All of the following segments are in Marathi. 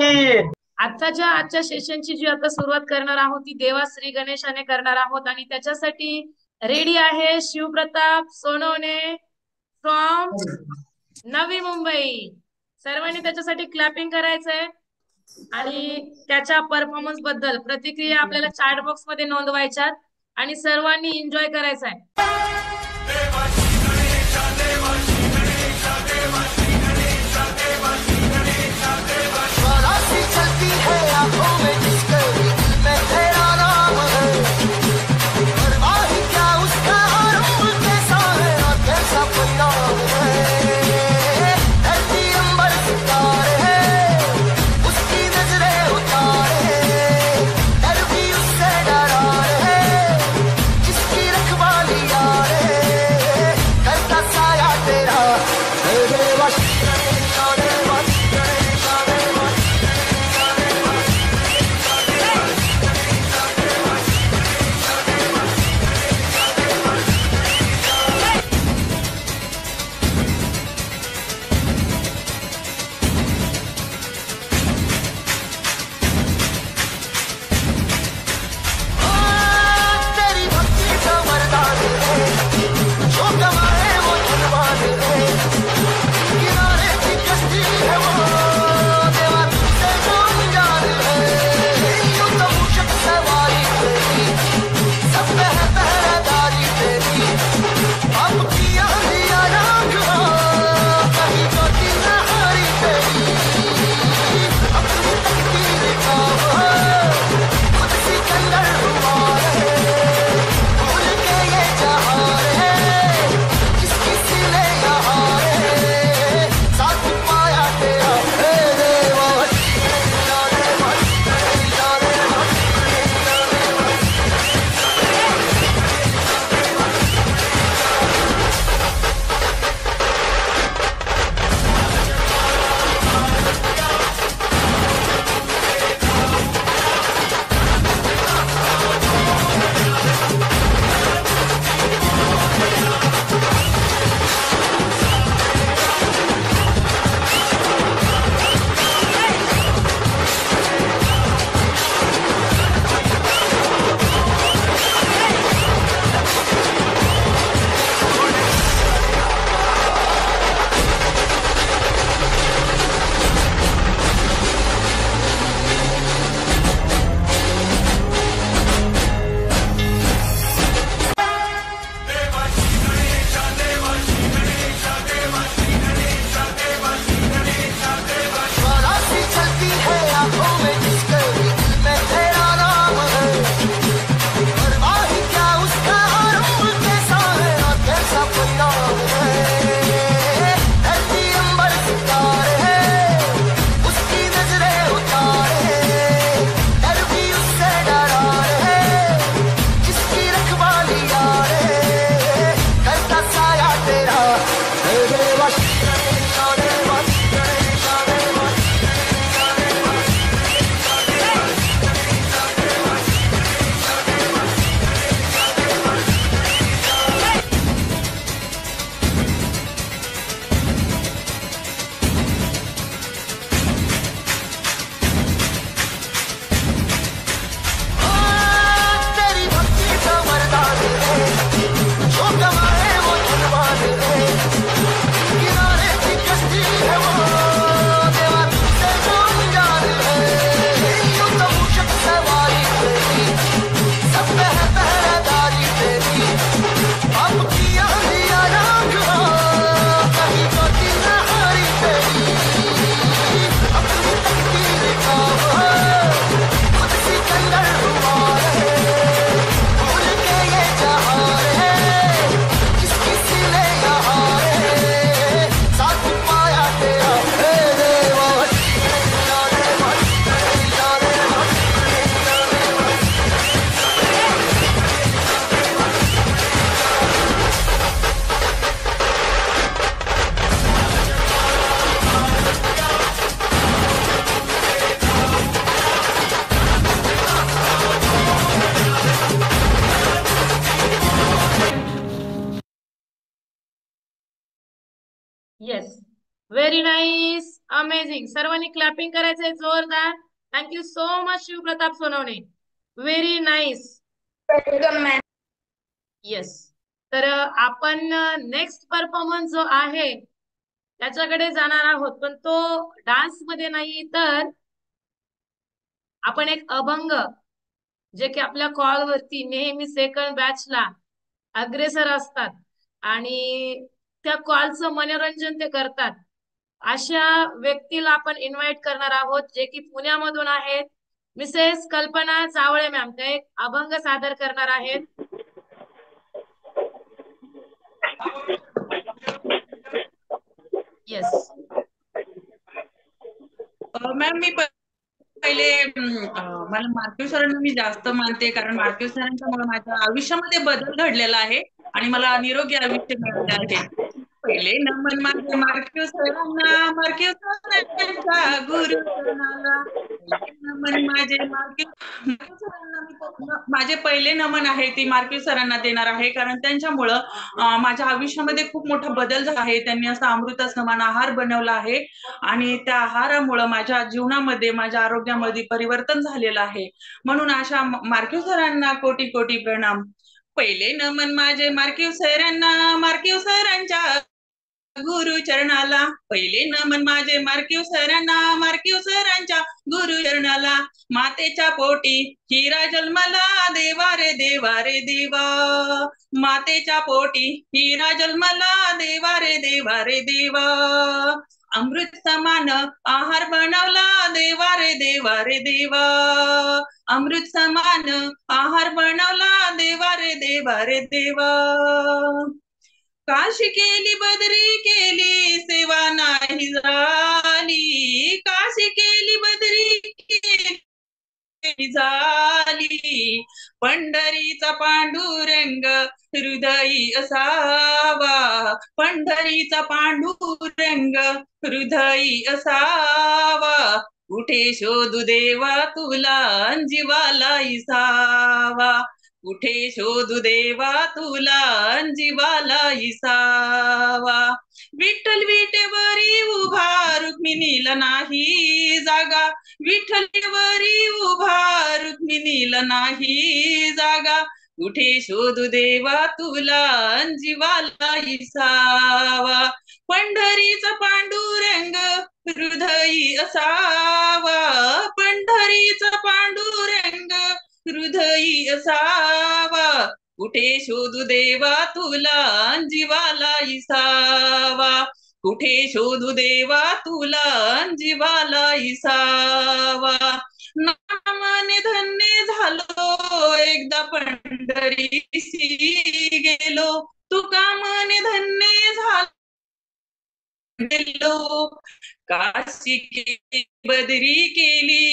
आजच्या सेशनची जी आता सुरुवात करणार आहोत ती देवा श्री गणेशाने करणार आहोत आणि त्याच्यासाठी रेडी आहे शिवप्रताप सोनवणे फ्रॉम नवी मुंबई. सर्वांनी त्याच्यासाठी क्लॅपिंग करायचंय आणि त्याच्या परफॉर्मन्स बद्दल प्रतिक्रिया आपल्याला चॅट बॉक्स मध्ये नोंदवायच्यात आणि सर्वांनी एन्जॉय करायचंय. Yes, very nice, amazing. सर्वांनी क्लॅपिंग करायचंय जोरदार. Thank you so much Shivpratap Sonawane. Very nice. Welcome ma'am. Yes. तर आपण नेक्स्ट परफॉर्मन्स जो आहे त्याच्याकडे जाणार आहोत, पण तो डान्स मध्ये नाही, तर आपण एक अभंग, जे की आपल्या कॉल वरती नेहमी सेकंड बॅचला अग्रेसर असतात आणि त्या कॉलचं मनोरंजन ते करतात, अशा व्यक्तीला आपण इन्व्हाइट करणार आहोत, जे की पुण्यामधून आहेत. मिसेस कल्पना चावळे मॅम, ते एक अभंग सादर करणार आहेत. येस मॅम, मी पहिले मला मार्केव सरांना मी जास्त मानते, कारण मार्केव सरांच्यामुळे माझ्या आयुष्यामध्ये बदल घडलेला आहे आणि मला निरोगी आयुष्य मिळाले आहे. पहिले नमन माझे मार्केव सरांना, मार्केव सरांच्या गुरुचरणाला. पहिले नमन माझे मार्केव सरांना, माझे पहिले नमन आहे ती मार्केव सरांना देणार आहे, कारण त्यांच्यामुळं माझ्या आयुष्यामध्ये खूप मोठा बदल झाला आहे. त्यांनी असा अमृता समान आहार बनवला आहे आणि त्या आहारामुळे माझ्या जीवनामध्ये, माझ्या आरोग्यामध्ये परिवर्तन झालेलं आहे. म्हणून अशा मार्केव सरांना कोटी कोटी प्रणाम. पहिले नमन माझे मार्केव सरांना, मार्केव सरांच्या गुरु चरणाला. पहिले नमन माझे मार्केव सरांना, मार्केव सरांच्या गुरु चरणाला. मातेच्या पोटी हिरा जन्मला, देवा रे देवा रे देवा. मातेच्या पोटी हिरा जन्मला, देवा रे देवा रे देवा. अमृत समान आहार बनवला, देवा रे देवा रे देवा. अमृत समान आहार बनवला, देवा रे देवा रे देवा. काशी केली बदरी केली, सेवा नाही झाली. काशी केली बदरी केली झाली. पंढरीचा पांडुरंग हृदयी असावा. पंढरीचा पांडुरंग हृदयी असावा. कुठे शोधू देवा तुला, जीवाला इसावा. कुठे शोधू देवा तुला, जीवाला इसावा. विठ्ठल विटेवरी उभा, रुक्मिणीला नाही जागा. विठ्ठलवरी उभा, रुक्मिणीला नाही जागा. कुठे शोधू देवा तुला, जीवाला इसावा. पंढरीचा पांडुरंग हृदयी असावा. पंढरीचा पांडुरंग हृदयी असावा. कुठे शोधू देवा तुला, जीवाला इसावा. कुठे शोधू देवा तुला, जीवाला इसावा. नामाने धन्य झालो, एकदा पंढरीसी गेलो. तुका मने धन्य झालो, काशी केली बदरी केली,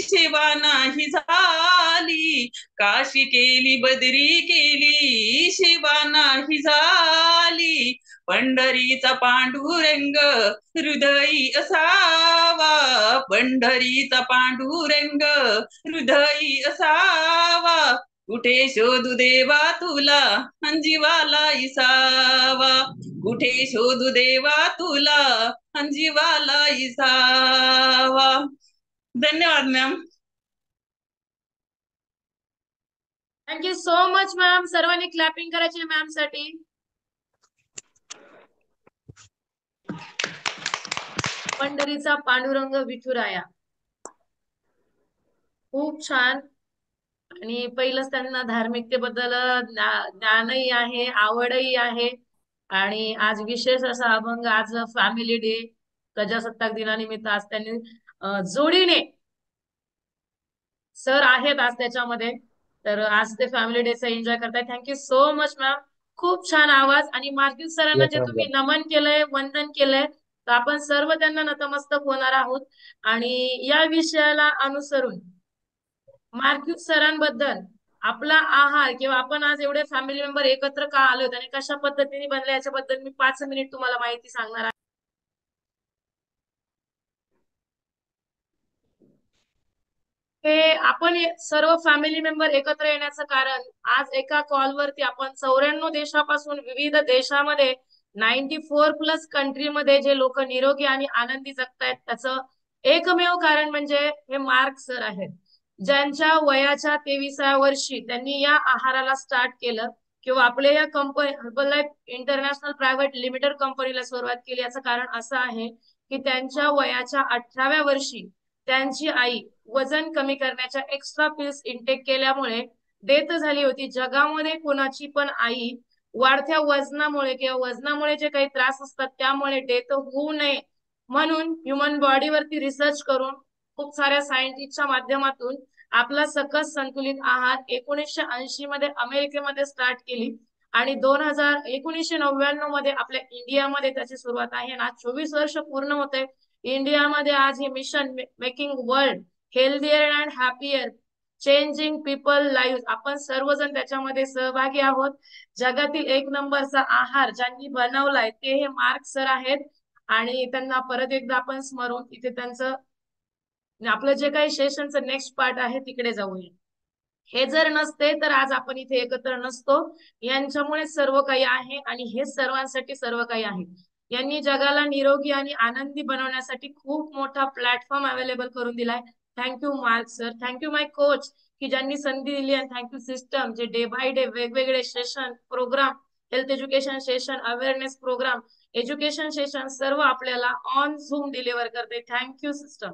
सेवा नाही झाली. काशी केली बदरी केली, सेवा नाही झाली. पंढरीचा पांडुरंग हृदयी असावा. पंढरीचा पांडुरंग हृदयी असावा. कुठे शोधू देवा तुला, जीवाला इसावा. कुठे शोधू देवा तुला, जीवाला इसावा. धन्यवाद ma'am. Thank you so much ma'am. सर्वांनी क्लॅपिंग करायची मॅम साठी. पंढरीचा पांडुरंग विठुराया, खूप छान. आणि पहिलंच त्यांना धार्मिकतेबद्दल ज्ञानही आहे, आवडही आहे. आणि आज विशेष असा अभंग, आज फॅमिली डे, प्रजासत्ताक दिनानिमित्त आज त्यांनी जोडीने सर आहेत आज त्याच्यामध्ये, तर आज ते फॅमिली डेचा एन्जॉय करताय. Thank you so much ma'am. खूप छान आवाज. आणि मार्केट सरांना जे तुम्ही नमन केलंय, वंदन केलंय, तर आपण सर्व त्यांना नतमस्तक होणार आहोत. आणि या विषयाला अनुसरून मार्क्यूस सरांबद्दल, आपला आहार किंवा आपण आज एवढे फॅमिली मेंबर एकत्र का आलोत आणि कशा पद्धतीने बनले याच्याबद्दल मी 5 मिनिट तुम्हाला माहिती सांगणार आहे. हे आपण सर्व फॅमिली मेंबर एकत्र येण्याचं कारण, आज एका कॉलवरती आपण 94 देशापासून, विविध देशामध्ये 94+ कंट्रीमध्ये जे लोक निरोगी आणि आनंदी जगतायत त्याचं एकमेव कारण म्हणजे हे मार्क सर आहेत, ज्यांच्या वयाच्या 23व्या वर्षी त्यांनी या आहाराला स्टार्ट केलं किंवा आपल्या या company herbal life international private limited कंपनीला सुरुवात केली. याचं कारण असं आहे की त्यांच्या वयाच्या 18व्या वर्षी त्यांची आई वजन कमी करण्याच्या एक्स्ट्रा पिल्स इंटेक केल्यामुळे डेथ झाली होती. जगामध्ये कोणाची पण आई वाढत्या वजनामुळे किंवा वजनामुळे जे काही त्रास असतात त्यामुळे डेथ होऊ नये म्हणून ह्युमन बॉडीवरती रिसर्च करून खूप साऱ्या सायंटिस्टच्या माध्यमातून आपला सकस संतुलित आहार 1980 मध्ये अमेरिकेमध्ये स्टार्ट केली आणि 1999 मध्ये आपल्या इंडियामध्ये त्याची सुरुवात आहे आणि आज 24 वर्ष पूर्ण होते. इंडियामध्ये आज हे mission making world healthier and happier changing people live आपण सर्वजण त्याच्यामध्ये सहभागी आहोत. जगातील एक नंबरचा आहार ज्यांनी बनवलाय ते हे मार्क सर आहेत आणि त्यांना परत एकदा आपण स्मरून इथे त्यांचं आपलं जे काही सेशनचं नेक्स्ट पार्ट आहे तिकडे जाऊया. हे जर नसते तर आज आपण इथे एकत्र नसतो. यांच्यामुळे सर्व काही आहे आणि हे सर्वांसाठी सर्व काही आहे. यांनी जगाला निरोगी आणि आनंदी बनवण्यासाठी खूप मोठा प्लॅटफॉर्म अवेलेबल करून दिलाय. Thank you Mark sir, thank you my coach की ज्यांनी संधी दिली आणि थँक्यू सिस्टम जे डे बाय डे वेगवेगळे session program health education session awareness program education session सर्व आपल्याला ऑन झूम डिलिव्हर करते. Thank you system.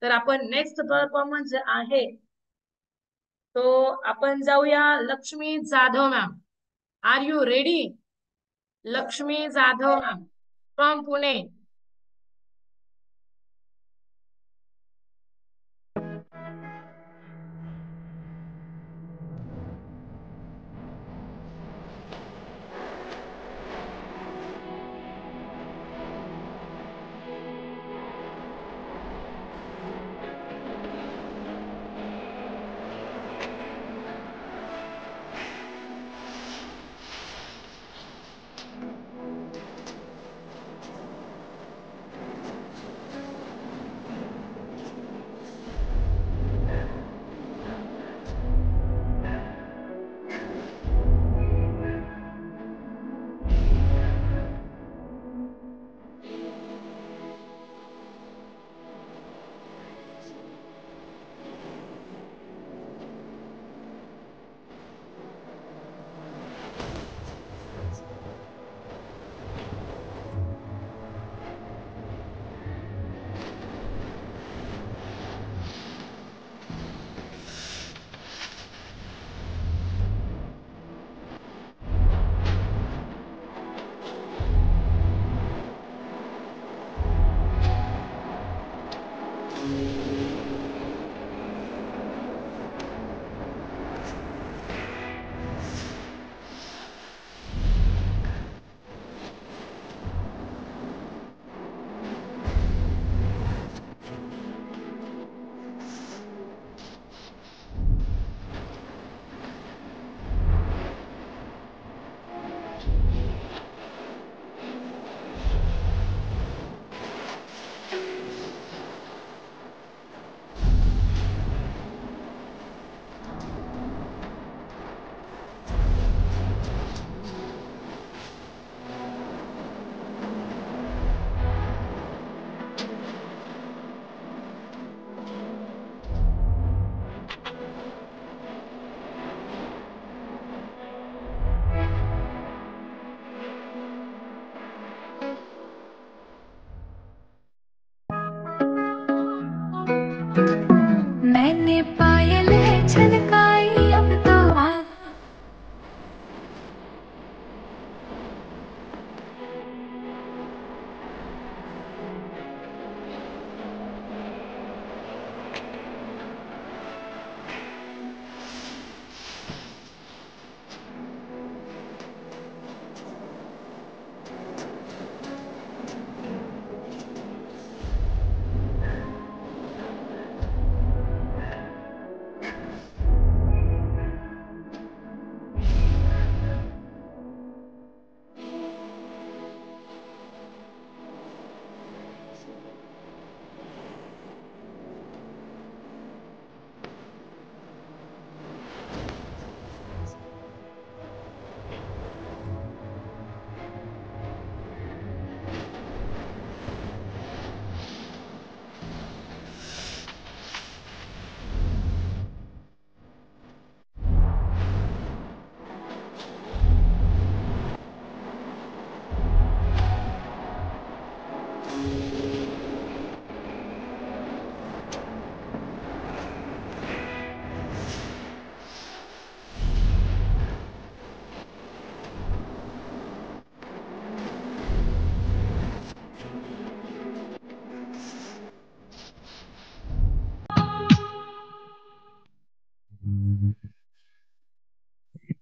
तर आपण नेक्स्ट परफॉर्मन्स जे आहे तो आपण जाऊया Lakshmi Jadhav ma'am. Are you ready? Lakshmi Jadhav ma'am from Pune.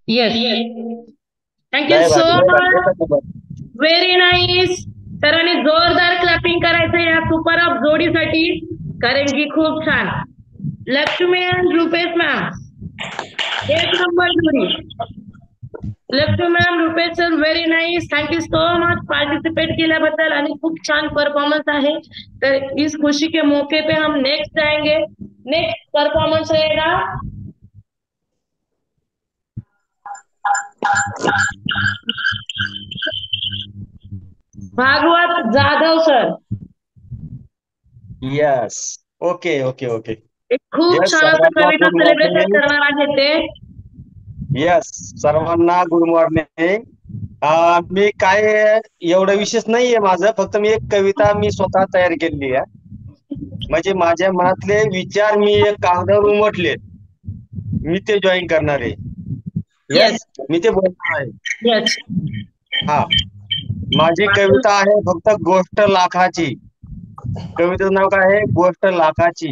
Yes, thank you लय सो भारी लय भारी मच, एकच नंबर. Very nice. सरांनी जोरदार क्लॅपिंग करायचं या सुपर अप जोडीसाठी, कारण की खूप छान. लक्ष्मी अँड रुपेश मॅम, एक नंबर जोडी. Lakshmi ma'am, Rupesh sir, very nice. Thank you so much participate केल्याबद्दल आणि खूप छान परफॉर्मन्स आहे. तर इस खुशी के मौके पे हम नेक्स्ट जाएंगे. नेक्स्ट परफॉर्मन्स रहेगा Bhagwat Jadhav sir. Yes, okay okay okay. एक खूप यस, छान असं सर्वांना कविता गुड सेलिब्रेशन मॉर्निंग. करणार आहे ते. यस, सर्वांना गुड मॉर्निंग. मी काय एवढं विशेष नाहीये माझं, फक्त मी एक कविता मी स्वतः तयार केलेली आहे. म्हणजे माझ्या मनातले विचार मी एक कागदावर उमटले, मी ते जॉईन करणार आहे. येस, यस, मी ते बोलणार आहे. येस. हा, माझी कविता आहे फक्त गोष्ट लाखाची. कवितेचं नाव काय आहे? गोष्ट लाखाची.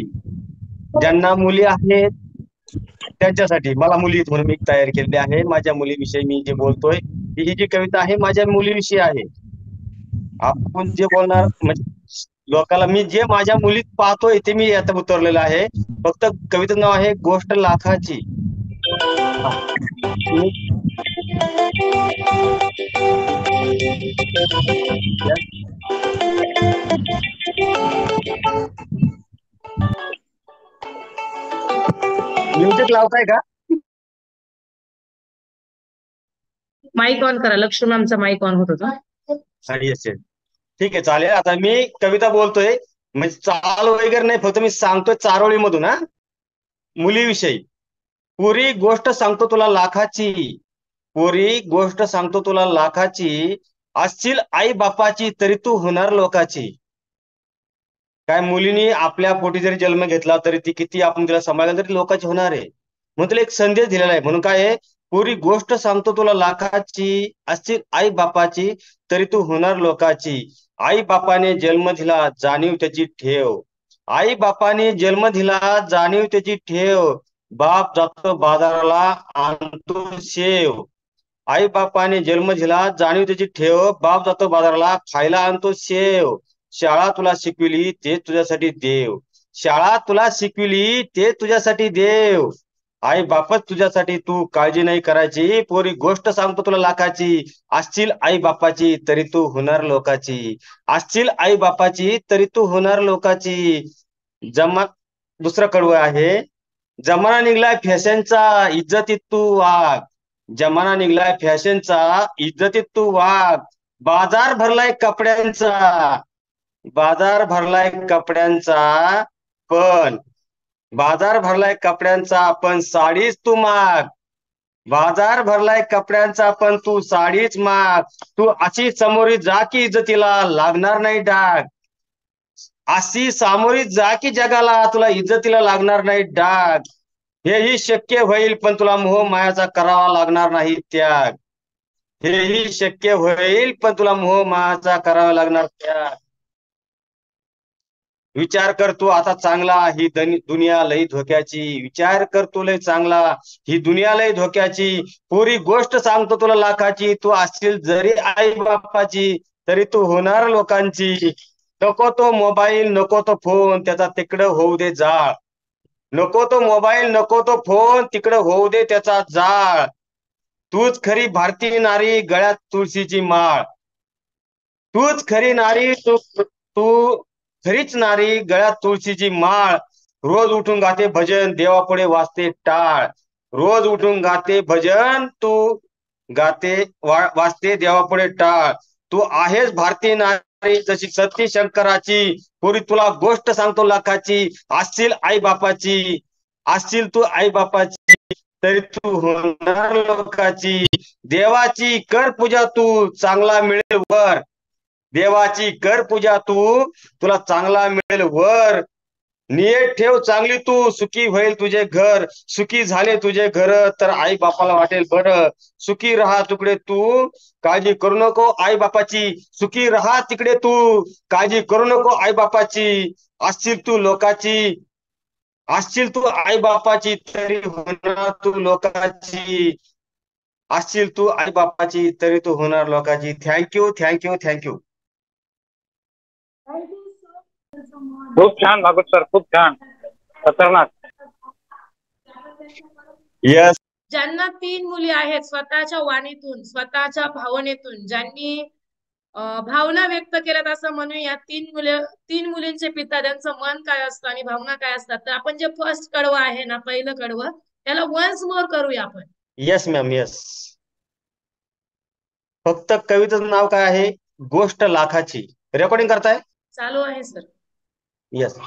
ज्यांना मुली आहेत त्यांच्यासाठी, मला मुली आहेत म्हणून मी तयार केलेली आहे. माझ्या मुलीविषयी मी जे बोलतोय, ही जी कविता आहे माझ्या मुलीविषयी आहे. आपण जे बोलणार म्हणजे लोकांना मी जे माझ्या मुलीत पाहतोय ते मी आता उतरलेलं आहे. फक्त कवितेचं नाव आहे गोष्ट लाखाची. हा. म्युझिक लावताय का? माईक ऑन करा. लक्ष्मी मॅमचा माईक ऑन होत होता. येस येस, ठीक आहे, चालेल. आता मी कविता बोलतोय, म्हणजे चाल वगैरे नाही, फक्त मी सांगतोय चारोळीमधून. हा, मुलीविषयी. पुरी गोष्ट सांगतो तुला लाखाची, पुरी गोष्ट सांगतो तुला लाखाची, असशील आई बापाची तरी तू होणार लोकाची. काय मुलीनी आपल्या पोटी जरी जन्म घेतला तरी ती किती आपण तिला सांभाळलं तरी लोकांची होणार आहे. म्हणून तिला एक संदेश दिलेला आहे. म्हणून काय आहे? पुरी गोष्ट सांगतो तुला लाखाची, असशील आई बापाची तरी तू होणार लोकाची. आई बापाने जन्म दिला जाणीव त्याची ठेव, आई बापाने जन्म दिला जाणीव त्याची ठेव, बाप जातो बाजाराला आणतो शेव. आई बापाने जन्म दिला जाणीव त्याची ठेव, बाप जातो बाजाराला खायला आणतो शेव. शाळा तुला शिकविली ते तुझ्यासाठी देव, शाळा तुला शिकविली ते तुझ्यासाठी देव. आई बापच तुझ्यासाठी, तू काळजी नाही करायची. पोरी गोष्ट सांगतो तुला लाखाची, असशील आई बापाची तरी तू होणार लोकाची, असशील आई बापाची तरी तू होणार लोकाची. जमा दुसरं कडवं आहे. जमाना निघलाय फॅशनचा, इज्जतीत तू वाग, जमाना निघलाय फॅशनचा, इज्जतीत तू वाग. बाजार भरलाय कपड्यांचा, बाजार भरलाय कपड्यांचा, पण बाजार भरलाय कपड्यांचा पण साडीच तू माग. बाजार भरलाय कपड्यांचा पण तू साडीच माग. तू अशी समोरी जा की इज्जतीला लागणार नाही डाग, अशी सामोरी जा की जगाला तुला इज्जतीला लागणार नाही डाग. हेही शक्य होईल पण तुला मोह मायाचा करावा लागणार नाही त्याग, हेही शक्य होईल पण तुला मोह मायाचा करावा लागणार त्याग. विचार कर तू आता चांगला, ही दुनिया लई धोक्याची, विचार कर तू लय चांगला, ही दुनिया लई धोक्याची. पुरी गोष्ट सांगतो तुला लाखाची, तू असशील जरी आई बापाची तरी तू होणार लोकांची. नको तो मोबाईल नको तो फोन, त्याचा तिकडं होऊ दे जाळ, नको तो मोबाईल नको तो फोन, तिकडं होऊ दे त्याचा जाळ. तूच खरी भारतीय नारी, गळ्यात तुळशीची माळ, तूच खरी नारी, तू खरीच नारी, गळ्यात तुळशीची माळ. रोज उठून गाते भजन, देवापुढे वाचते टाळ, रोज उठून गाते भजन, तू गाते वाचते देवापुढे टाळ. तू आहेस भारतीय नारी जशी सती शंकराची, पुरी तुला गोष्ट सांगतो लाखाची, असशील आई बापाची, असशील तू आई बापाची तरी तू होणार लोकाची. देवाची कर पूजा तू, चांगला मिळेल वर, देवाची कर पूजा तू, तुला चांगला मिळेल वर. नियत ठेव चांगली तू, सुखी होईल तुझे घर, सुखी झाले तुझे घर तर आई बापाला वाटेल बरं. सुखी राहा तिकडे तू, काळजी करू नको आई बापाची, सुखी राहा तिकडे तू, काळजी करू नको आई बापाची. असशील तू लोकाची, असशील तू आई बापाची तरी होणार तू लोकाची. असशील तू आई बापाची तरी तू होणार लोकाची. Thank you thank you thank you. खूप छान भागवत सर, खूप छान, खतरनाक. यस. ज्यांना 3 मुली आहेत, स्वतःच्या वाणीतून स्वतःच्या भावनेतून ज्यांनी भावना व्यक्त केल्यात असं म्हणूया. 3 मुलींचे पिता, त्यांचं मन काय असतं आणि भावना काय असतात. तर आपण जे फर्स्ट कडवं आहे ना, पहिलं कडवं, त्याला वन्स मोर करूया आपण. Yes ma'am yes. फक्त कवितेचं नाव काय आहे? गोष्ट लाखाची. रेकॉर्डिंग करताय? चालू आहे सर. यस.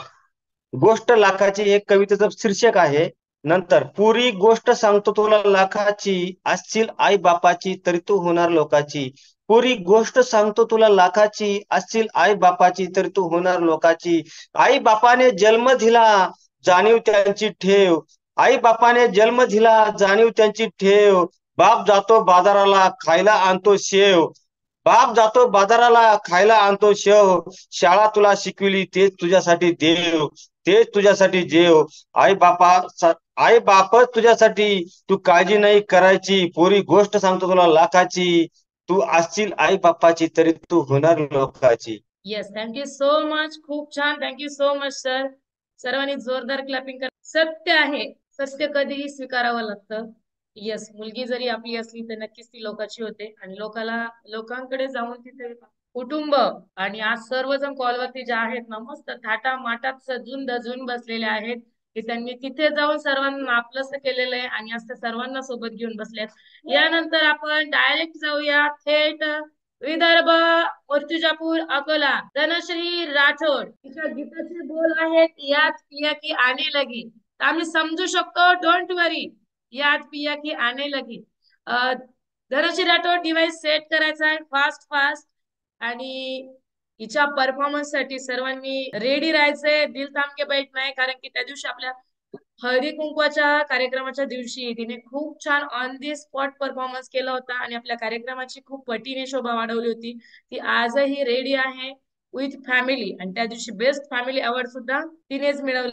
गोष्ट लाखाची एक कवितेचं शीर्षक आहे. नंतर पुरी गोष्ट सांगतो तुला लाखाची, असशील आई बापाची तरी तू होणार लोकाची. पुरी गोष्ट सांगतो तुला लाखाची, असशील आई बापाची तरी तू होणार लोकाची. आई बापाने जन्म दिला, जाणीव त्यांची ठेव. आई बापाने जन्म दिला, जाणीव त्यांची ठेव. बाप जातो बाजाराला, खायला आणतो शेव. बाप जातो बाजाराला, खायला आणतो शेव. शाळा तुला शिकविली, तेच तुझ्यासाठी देव. तेच तुझ्यासाठी जेव. आई बापा आई बापच तुझ्यासाठी, तू काळजी नाही करायची. पुरी गोष्ट सांगतो तुला लाखाची, तू असशील आई बापाची तरी तू होणार लोकाची. Yes, thank you so much. खूप छान, थँक्यू सो मच सर. सर्वांनी जोरदार क्लॅपिंग करा. सत्य आहे, सत्य कधीही स्वीकारावं लागतं. येस, मुलगी जरी आपली असली तर नक्कीच ती लोकाची होते आणि लोकांकडे जाऊन तिथे कुटुंब आणि आज सर्वजण कॉलवरती जे आहेत ना, मस्त थाटा माटात सजून धजून बसलेले आहेत की त्यांनी तिथे जाऊन सर्वांना आपलंसं केलेलं आहे आणि आज त्या सर्वांना सोबत घेऊन बसलेत. यानंतर आपण डायरेक्ट जाऊया थेट विदर्भ, मूर्तिजापूर, अकोला. धनश्री राठोड, तिच्या गीताचे बोल आहेत, याद पिया की आने लगी. तर आम्ही समजू शकतो, डोंट वरी, याद पिया की आने लगी. धनश्री राठोड, डिव्हाइस सेट करायचा आहे फास्ट फास्ट आणि हिच्या परफॉर्मन्स साठी सर्वांनी रेडी राहायचंय. दिल थांब के बैठ नाही, कारण की त्या दिवशी आपल्या हळदी कुंकवाच्या कार्यक्रमाच्या दिवशी तिने खूप छान ऑन दी स्पॉट परफॉर्मन्स केला होता आणि आपल्या कार्यक्रमाची खूप पटीने शोभा वाढवली होती. ती आजही रेडी आहे विथ फॅमिली आणि त्या दिवशी बेस्ट फॅमिली अवॉर्ड सुद्धा तिनेच मिळवले.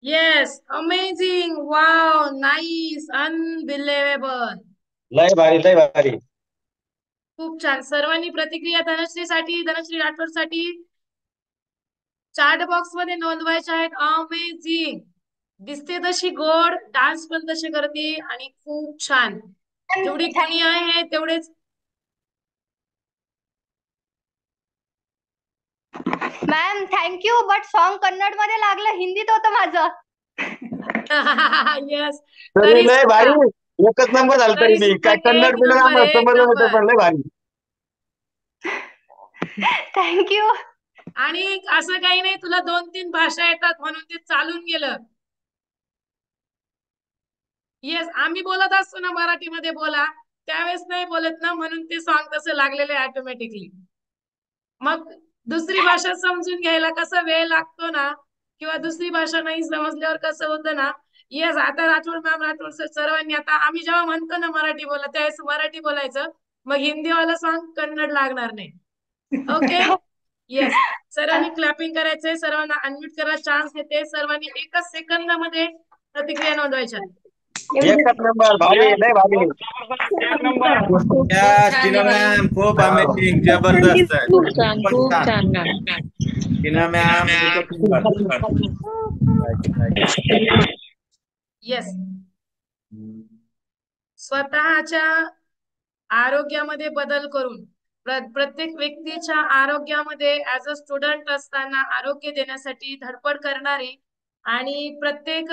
Yes, amazing, wow, nice, unbelievable. लय भारी लय भारी. खूप छान. सर्वांनी प्रतिक्रिया धनश्री राठोड साठी चॅट बॉक्स मध्ये नोंदवायच्या आहेत. अमेझिंग, दिसते तशी गोड, डान्स पण तशी करते आणि खूप छान. जेवढी गुणी आहे तेवढेच. Ma'am thank you, but song Kannada मध्ये लागलं, हिंदीत होतं माझं. येस, तरी तरी लय सुद्धा भारी. एकच नंबर झाला तरी तरी मी सुद्धा काय कन्नड एक बिन्नड नंबर, आम्हाला एक समजलं नव्हतं नंबर. पण लय भारी. थँक्यू. आणि असं काही नाही तुला 2-3 भाषा येतात म्हणून ते चालून गेलं. येस, आम्ही बोलत असतो ना मराठीमध्ये बोला, त्यावेळेस नाही बोलत ना म्हणून ते सॉन्ग तसं लागलेले ऑटोमॅटिकली. मग दुसरी भाषा समजून घ्यायला कसा वेळ लागतो ना, किंवा दुसरी भाषा नाही समजल्यावर कसं होतं ना. येस, आता राठोड मॅम, राठोड सर, सर्वांनी आता आम्ही जेव्हा म्हणतो ना मराठी बोला त्यावेळेस मराठी बोलायचं. मग हिंदीवाला सॉन्ग कन्नड लागणार नाही. ओके. येस, सर्वांनी क्लॅपिंग करायचंय. सर्वांना अनम्यूट करायला चान्स देते. सर्वांनी एकच सेकंदामध्ये प्रतिक्रिया नोंदवायच्या. एकच नंबर, भारी लय भारी. एक नंबर. टीना मॅम खूप अमेझिंग, जबरदस्त आहे. खूप छान, खूपच खूप छान. छान मॅम. टीना मॅम एकच नंबर. येस, स्वतःच्या आरोग्यामध्ये बदल करून प्रत्येक व्यक्तीच्या आरोग्यामध्ये ऍज अ स्टुडंट असताना आरोग्य देण्यासाठी धडपड करणारी आणि प्रत्येक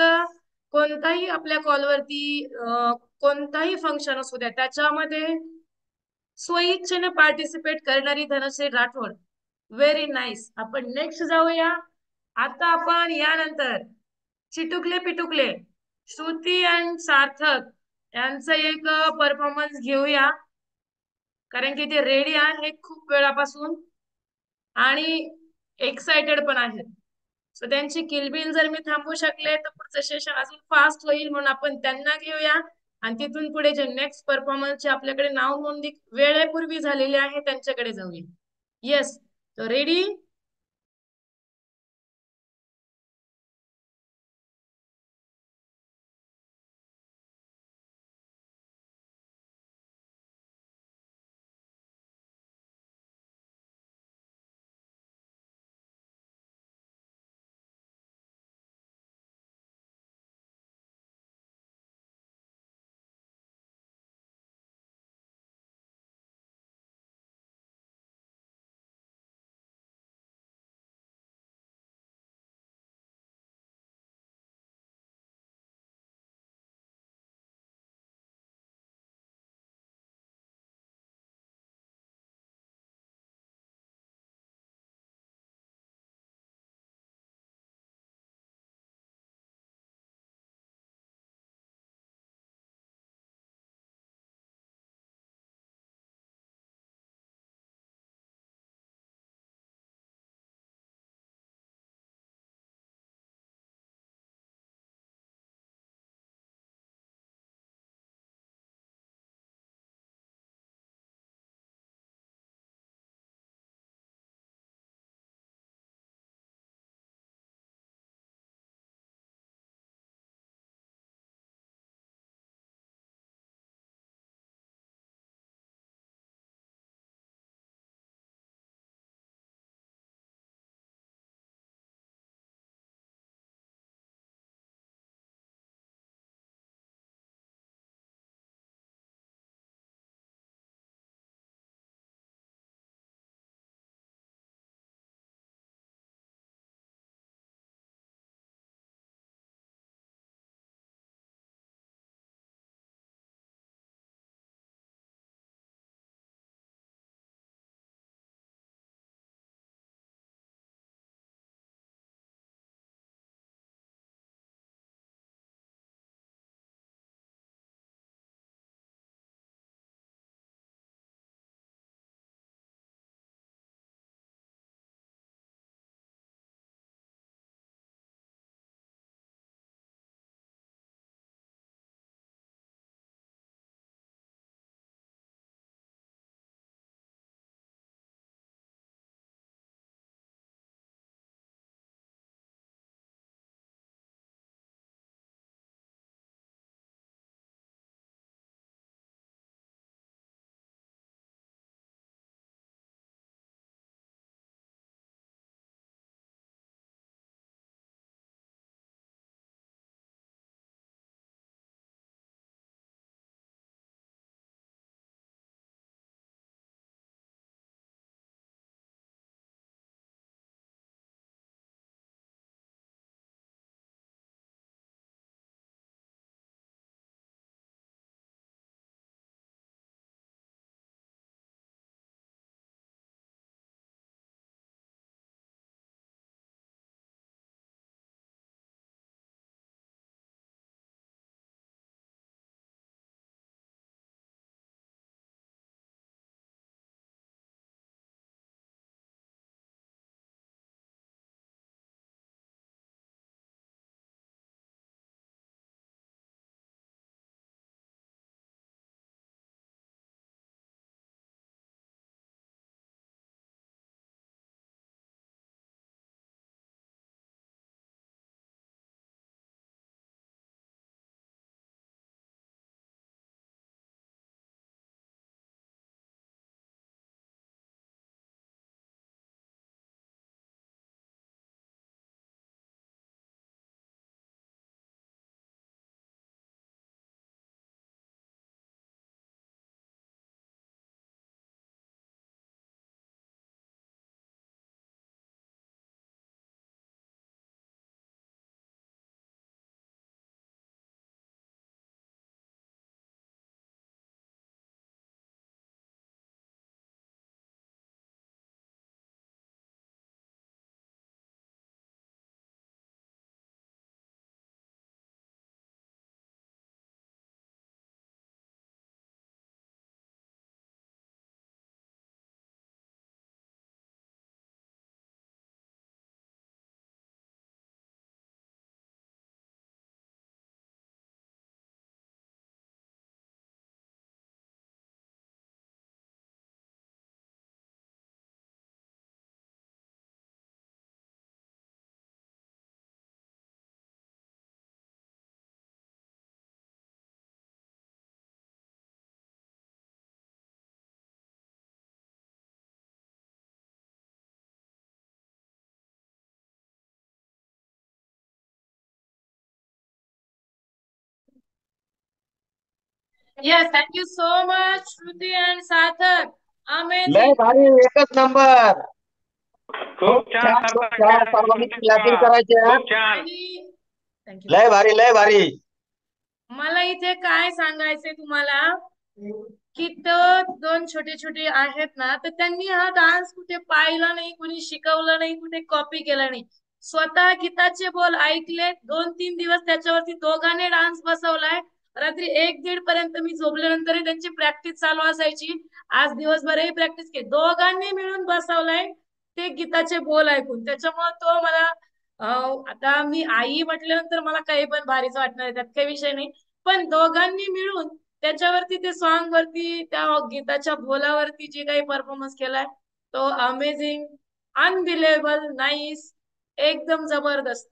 कोणताही आपल्या कॉलवरती कोणताही फंक्शन असू द्या त्याच्यामध्ये स्वइच्छेने पार्टिसिपेट करणारी धनश्री राठोड. Very nice. आपण नेक्स्ट जाऊया. आता आपण यानंतर चिटुकले पिटुकले श्रुती अँड सार्थक यांचं एक परफॉर्मन्स घेऊया, कारण की ते रेडी आहे खूप वेळापासून आणि एक्साइटेड पण आहेत. सो त्यांची किलबिल जर मी थांबवू शकले तर पुढचं सेशन अजून फास्ट होईल, म्हणून आपण त्यांना घेऊया आणि तिथून पुढे जे नेक्स्ट परफॉर्मन्सचे आपल्याकडे नाव नोंदणी वेळेपूर्वी झालेले आहे त्यांच्याकडे जाऊया. येस, तो ready. Yes, thank you so much Shruti and Sarthak. लय अमेझिंग. भारी, एकच नंबर. खूप छान खूप सार्थक, छान. छान. सर्वांनी सुट्टी क्लॅपिंग पहा. करायची हा. खूप छान. आणि थँक्यू. लय भारी, लय भारी. मला इथे काय सांगायचंय तुम्हाला की दोन छोटे छोटे आहेत ना, तर त्यांनी हा डान्स कुठे पाहिला नाही, कुणी शिकवलं नाही, कुठे कॉपी केलं नाही. स्वतः गीताचे बोल ऐकले, 2-3 दिवस त्याच्यावरती दोघांनी डान्स बसवलाय. रात्री 1-1:30 पर्यंत मी झोपल्यानंतर त्यांची प्रॅक्टिस चालू असायची. आज दिवसभरही प्रॅक्टिस केली, दोघांनी मिळून बसवलाय ते गीताचे बोल ऐकून. त्याच्यामुळे तो मला आता मी आई म्हटल्यानंतर मला काही पण भारीच वाटणार आहे, त्यात काही विषय नाही. पण दोघांनी मिळून त्याच्यावरती ते सॉन्ग वरती त्या गीताच्या बोलावरती जे काही परफॉर्मन्स केलाय तो अमेझिंग, अनबिलेबल, नाईस, एकदम जबरदस्त,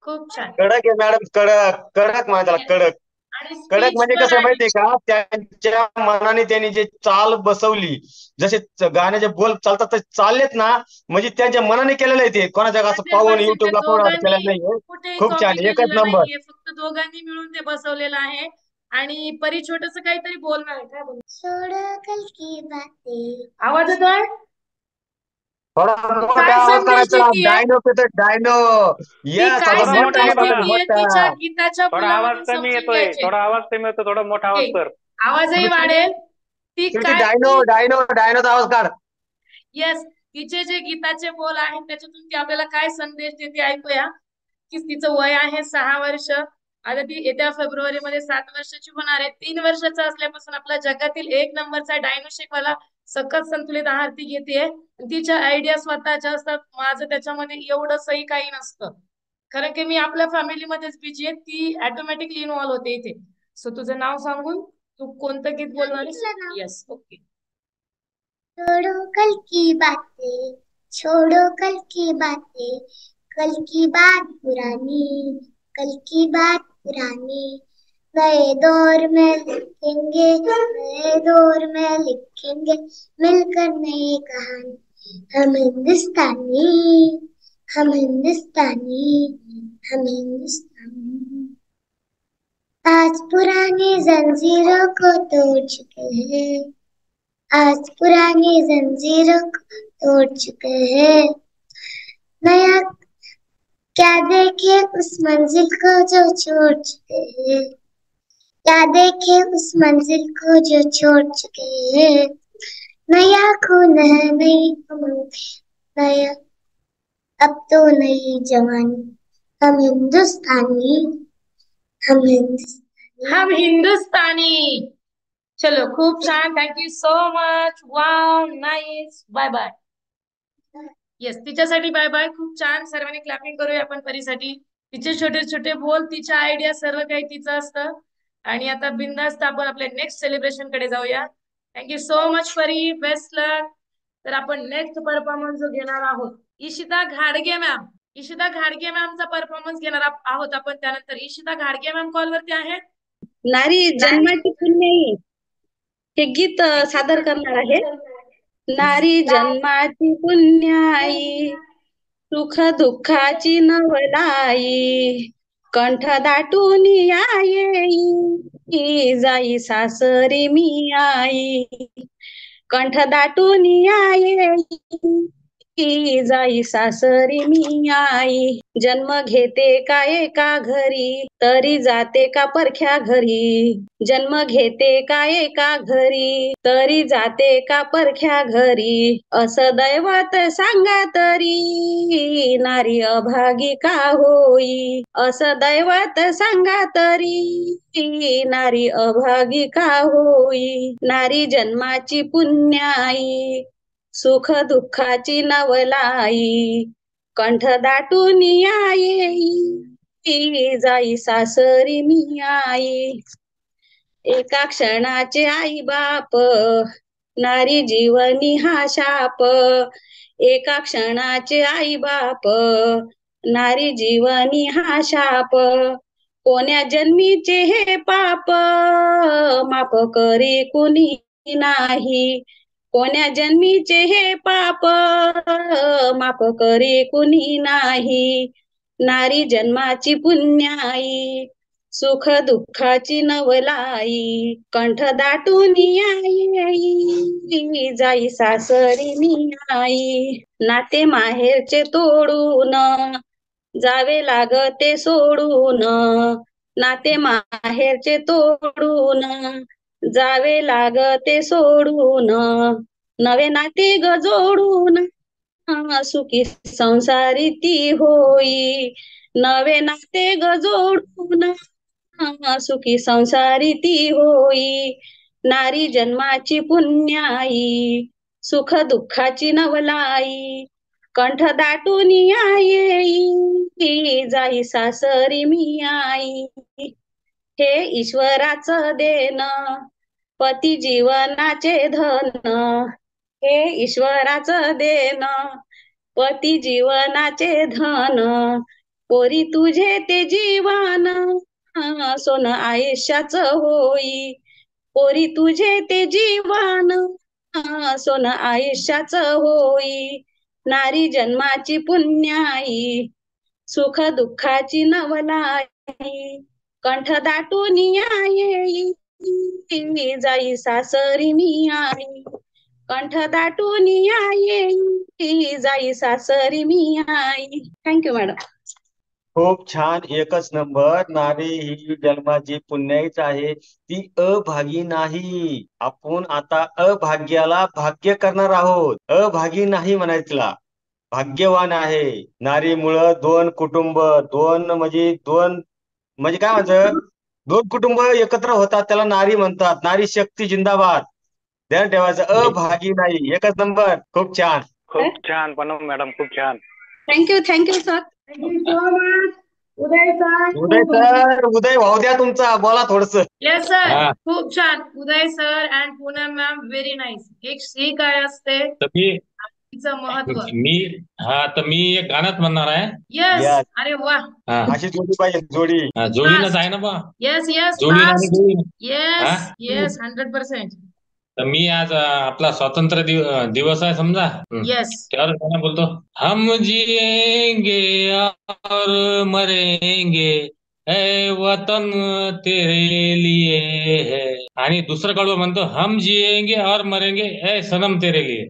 खूप छान. कडक आहे मॅडम, कडक कडक त्याला कडक. आणि कडक स्पीच म्हणजे पण कसं आहे. माहितीये का, त्यांच्या मनाने त्यांनी जे चाल बसवली, जसे गाण्याचे बोल चालतात ते चाललेत ना, म्हणजे त्यांच्या मनाने केलेलं आहे ते, कोणाच्या असं पाहून 100% त्या युट्यूबला पाहून केलेलं दोघांनी नाहीये. कुठेही खूप कॉपी छान, एकच केलेलं नंबर. नाहीये, फक्त दोघांनी मिळून ते बसवलेलं आहे. आणि परी छोटस काहीतरी बोलणार आहे, काय बोलणार? कल की बातें. आवाज येतोय? थोडा ती मोठा काय आवाज संदेश काढायचा ना, देतीये? डायनो पेटत डायनो. ती यस, काय आता थोडा मोठ्याने संदेश मोठ्याने बोला, बोला. देतीये मोठा. तिच्या गीताच्या थोडा आवाज बोलामधून कमी समजून येतोय. घ्यायचे. थोडा आवाज कमी येतो. थोडा मोठा आवाज कर. आवाजही वाढेल. ती काय डायनो डायनो डायनोचा आवाज काढ. येस, तिचे जे गीताचे बोल आहेत त्याच्यातून ती आपल्याला काय संदेश देते ऐकूया. की तिचं वय आहे 6 वर्ष. आता ती येत्या फेब्रुवारी मध्ये 7 वर्षाची होणार आहे. 3 वर्षाचा असल्यापासून आपल्या जगातील 1 नंबरचा डायनो शेकवाला सकस संतुलित आहार ती घेते. तिच्या आयडिया स्वतःच्या असतात, माझं त्याच्यामध्ये एवढंसही काही नसतं. कारण की मी आपल्या फॅमिलीमध्येच बिजी आहे, ती ऑटोमॅटिकली इन्व्हॉल्व होते इथे. सो तुझं नाव सांगून तू कोणतं गीत बोलणार? Yes, okay. छोड़ो कल की बातें, छोड़ो कल की बातें, कल की बात पुरानी, कल की बात पुरानी, नए दौर में लिखेंगे, नए दौर में लिखेंगे, मिलकर नई कहानी, हम हिंदुस्तानी, हम हिंदुस्तानी, हम हिंदुस्तानी। आज पुरानी जंजीरों को तोड़ चुके हैं, आज पुरानी जंजीरों को तोड़ चुके हैं, नया क्या देखे उस मंजिल को जो छोड़ चुके हैं, क्या देखे उस मंजिल को जो छोड़ चुके हैं, नया खून है नई उमंग, नया अब तो नई जवानी, हम हिंदुस्तानी, हम हिंदुस्तानी, हम हिंदुस्तानी. चलो, खूप छान, thank you so much. Wow, nice, bye bye. Yes, तिच्यासाठी बाय बाय. खूप छान, सर्वांनी क्लॅपिंग करूया आपण परीसाठी. तिचे छोटे छोटे बोल, तिच्या आयडिया, सर्व काही तिचं असतं. आणि आता बिंदास्त आपण आपल्या नेक्स्ट सेलिब्रेशन कडे जाऊया. थँक्यू सो मच परी, बेस्ट लक. तर आपण नेक्स्ट परफॉर्मन्स जो घेणार आहोत, इशिता घाडगे मॅम. इशिता घाडगे मॅमचा परफॉर्मन्स घेणार आहोत आपण. त्यानंतर इशिता घाडगे मॅम कॉलवरती आहेत. नारी जन्माची पुण्याई हे गीत सादर करणार आहे. नारी जन्माची पुण्याई, सुख दुःखाची नवलाई, कंठ दाटून येई, जाई सासरी मी आई, कंठ दाटून येई, जाई सासरी मी आई, जन्म घेते का एका घरी, तरी जाते का परख्या घरी, जन्म घेते का एका घरी, तरी जाते का परख्या घरी, असं दैवत सांगा तरी, नारी अभागी का होई, असं दैवत सांगा तरी, नारी अभागी का होई, नारी जन्माची पुण्याई, सुख दुःखाची नवलाई, कंठ दाटून येई, जाई सासरी मी आई, एका क्षणाचे आई बाप, नारी जीवनी हा शाप, एका क्षणाचे आई बाप, नारी जीवनी हा शाप, कोण्या जन्मीचे हे पाप, माफ करी कुणी नाही, कोण्या जन्मीचे हे पाप, माफ करी कुणी नाही, नारी जन्माची पुण्याई, सुख दुःखाची नवलाई कंठ दाटून आई जाई सासरी मी आई नाते माहेरचे तोडून जावे लागते सोडून नाते माहेरचे तोडून जावे लागते सोडून नवे नाते ग जोडून सुखी संसारी ती होई नवे नाते ग जोडून सुखी संसारी ती होई नारी जन्माची पुण्याई सुख दुःखाची नवलाई कंठ दाटून आई जाई सासरी मी आई हे ईश्वराचं देण पती जीवनाचे धन हे ईश्वराचं देण पती जीवनाचे धन पोरी तुझे ते जीवन सोन आयुष्याचं होई पोरी तुझे ते जीवन सोन आयुष्याचं होई नारी जन्माची पुण्याई सुख दुःखाची नवलाई कंठ दाटून आई जाई सासरी मी आई कंठ दाटून आई जाई सासरी मी आई थँक्यू मॅडम खूप छान, एकच नंबर. नारी ही जन्माची पुण्याईच आहे, ती अभागी नाही. आपण आता अभाग्याला भाग्य करणार आहोत. अभागी नाही म्हणायचं तिला, भाग्यवान आहे. नारीमुळं दोन कुटुंब, दोन म्हणजे काय म्हणतात, दोन कुटुंब एकत्र होतात, त्याला नारी म्हणतात. नारी शक्ती जिंदाबाद. ध्यान ठेवायचं, अभागी नाही. एकच नंबर. खूप छान. खूप छान पूनम मॅडम, खूप छान. Thank you sir. Thank you so much Uday sir. Uday भाऊ द्या तुमचा, बोला थोडस. येस सर, हा. खूप छान. Uday sir and Poonam ma'am, very nice. एक स्त्री काय असते, तर तिचं महत्व. तर मी एक गाणंच म्हणणार आहे. Yes, Yes. अरे वा. हा. अशी जोडी पाहिजे, जोडी. जोडीनच आहे ना बा. येस येस, जोडीन आणि जोडीन. Yes yes, 100%. तर मी आज आपला स्वातंत्र्य दिवस आहे समजा. येस. त्यावर गाणं बोलतो. हम जिएंगे और मरेंगे ऐ वतन तेरे लिए है. आणि दुसरं कडवं म्हणतो, हम जिएंगे और मरेंगे ऐ सनम तेरे लिए.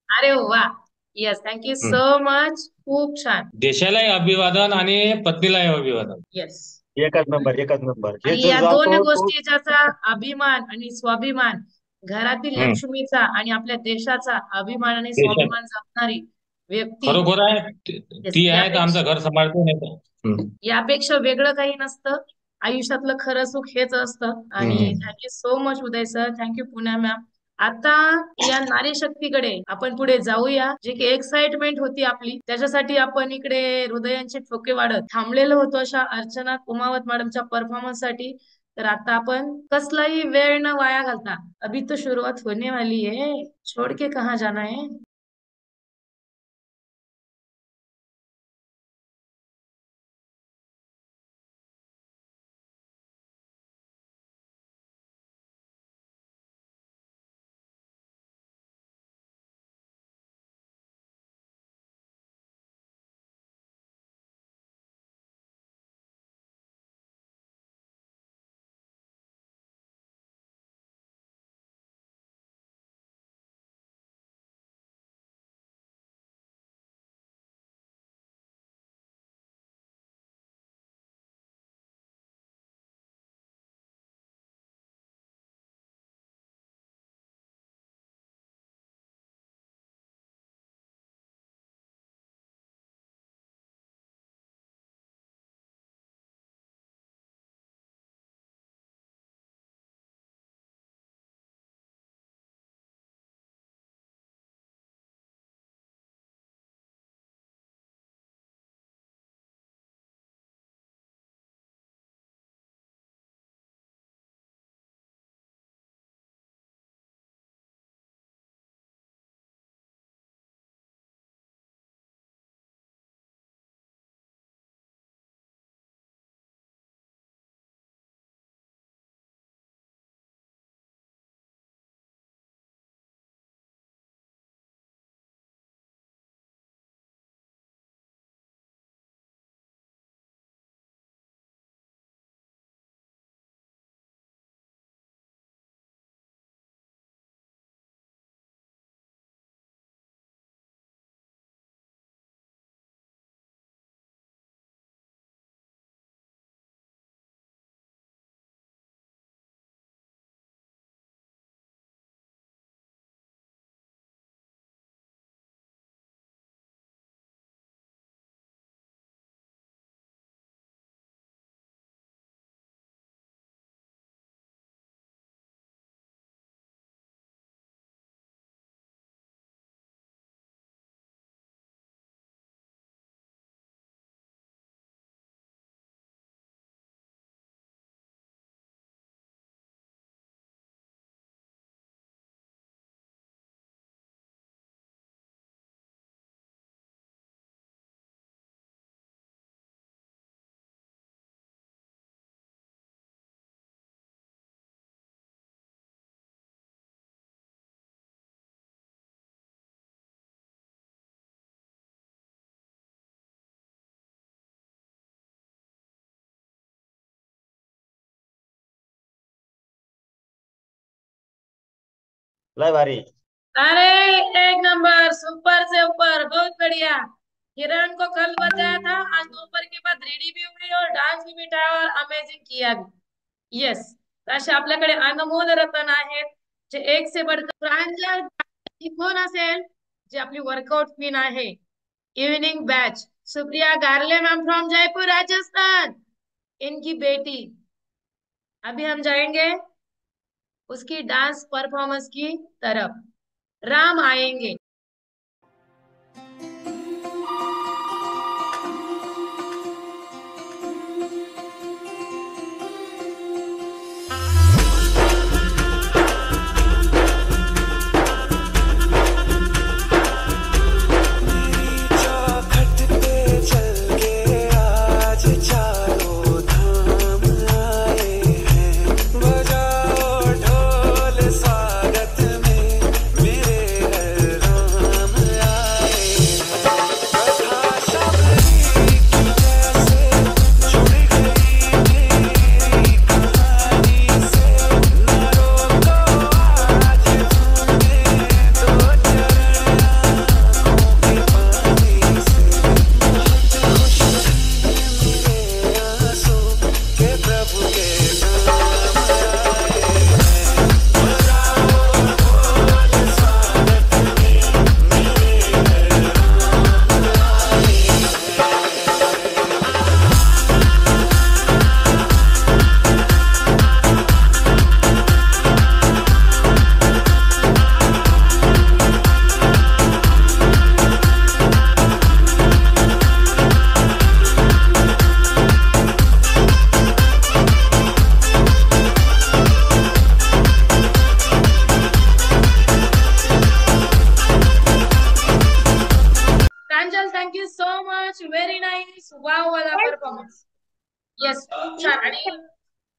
अरे वा. Yes, thank you so much. खूप छान. देशालाही अभिवादन आणि पत्नीलाही अभिवादन. येस. एकच नंबर, एकच नंबर. हे आणि जो या दोन जातो तो गोष्टी ज्याचा अभिमान आणि स्वाभिमान, घरातील हम्म. लक्ष्मीचा आणि आपल्या देशाचा अभिमान आणि देशात स्वाभिमान जपणारी व्यक्ती, खरोखर आहे. ती आहे तर आमचं घर सांभाळते नाही तर. यापेक्षा वेगळं काही नसतं. आयुष्यातलं खरं सुख हेच असतं. आणि thank you so much Uday sir, thank you पुन्हा मॅम. आता या नारी शक्तीकडे आपण पुढे जाऊया. जे की एक्साइटमेंट होती आपली, त्याच्यासाठी आपण इकडे हृदयांचे ठोके वाढत थांबलेलो होतो अशा अर्चना कुमावत मॅडमच्या परफॉर्मन्स साठी. तर आता आपण कसलाही वेळ न वाया घालता, अभी तो शुरुआत होने वाली है, छोड़ के कहाँ जाना है. लय भारी. अरे एक नंबर, सुपर से ऊपर, बहुत बढ़िया। किरण को कल बताया था, आज दोपहर के बाद रेडी भी हुई और डान्स भी मिटाया और अमेजिंग किया भी. येस, असे आपल्याकडे अनमोल रतन आहेत जे एक से बढ़कर. प्रांजल ही कोण असेल जी आपली वर्कआउट क्वीन आहे, evening batch, Supriya Garle ma'am from Jaipur Rajasthan, इनकी बेटी. अभी हम जाएंगे उसकी डांस परफॉर्मेंस की तरफ. राम आएंगे. व्हेरी नाईस, वाव वाला परफॉर्मन्स. येस, खूप छान. आणि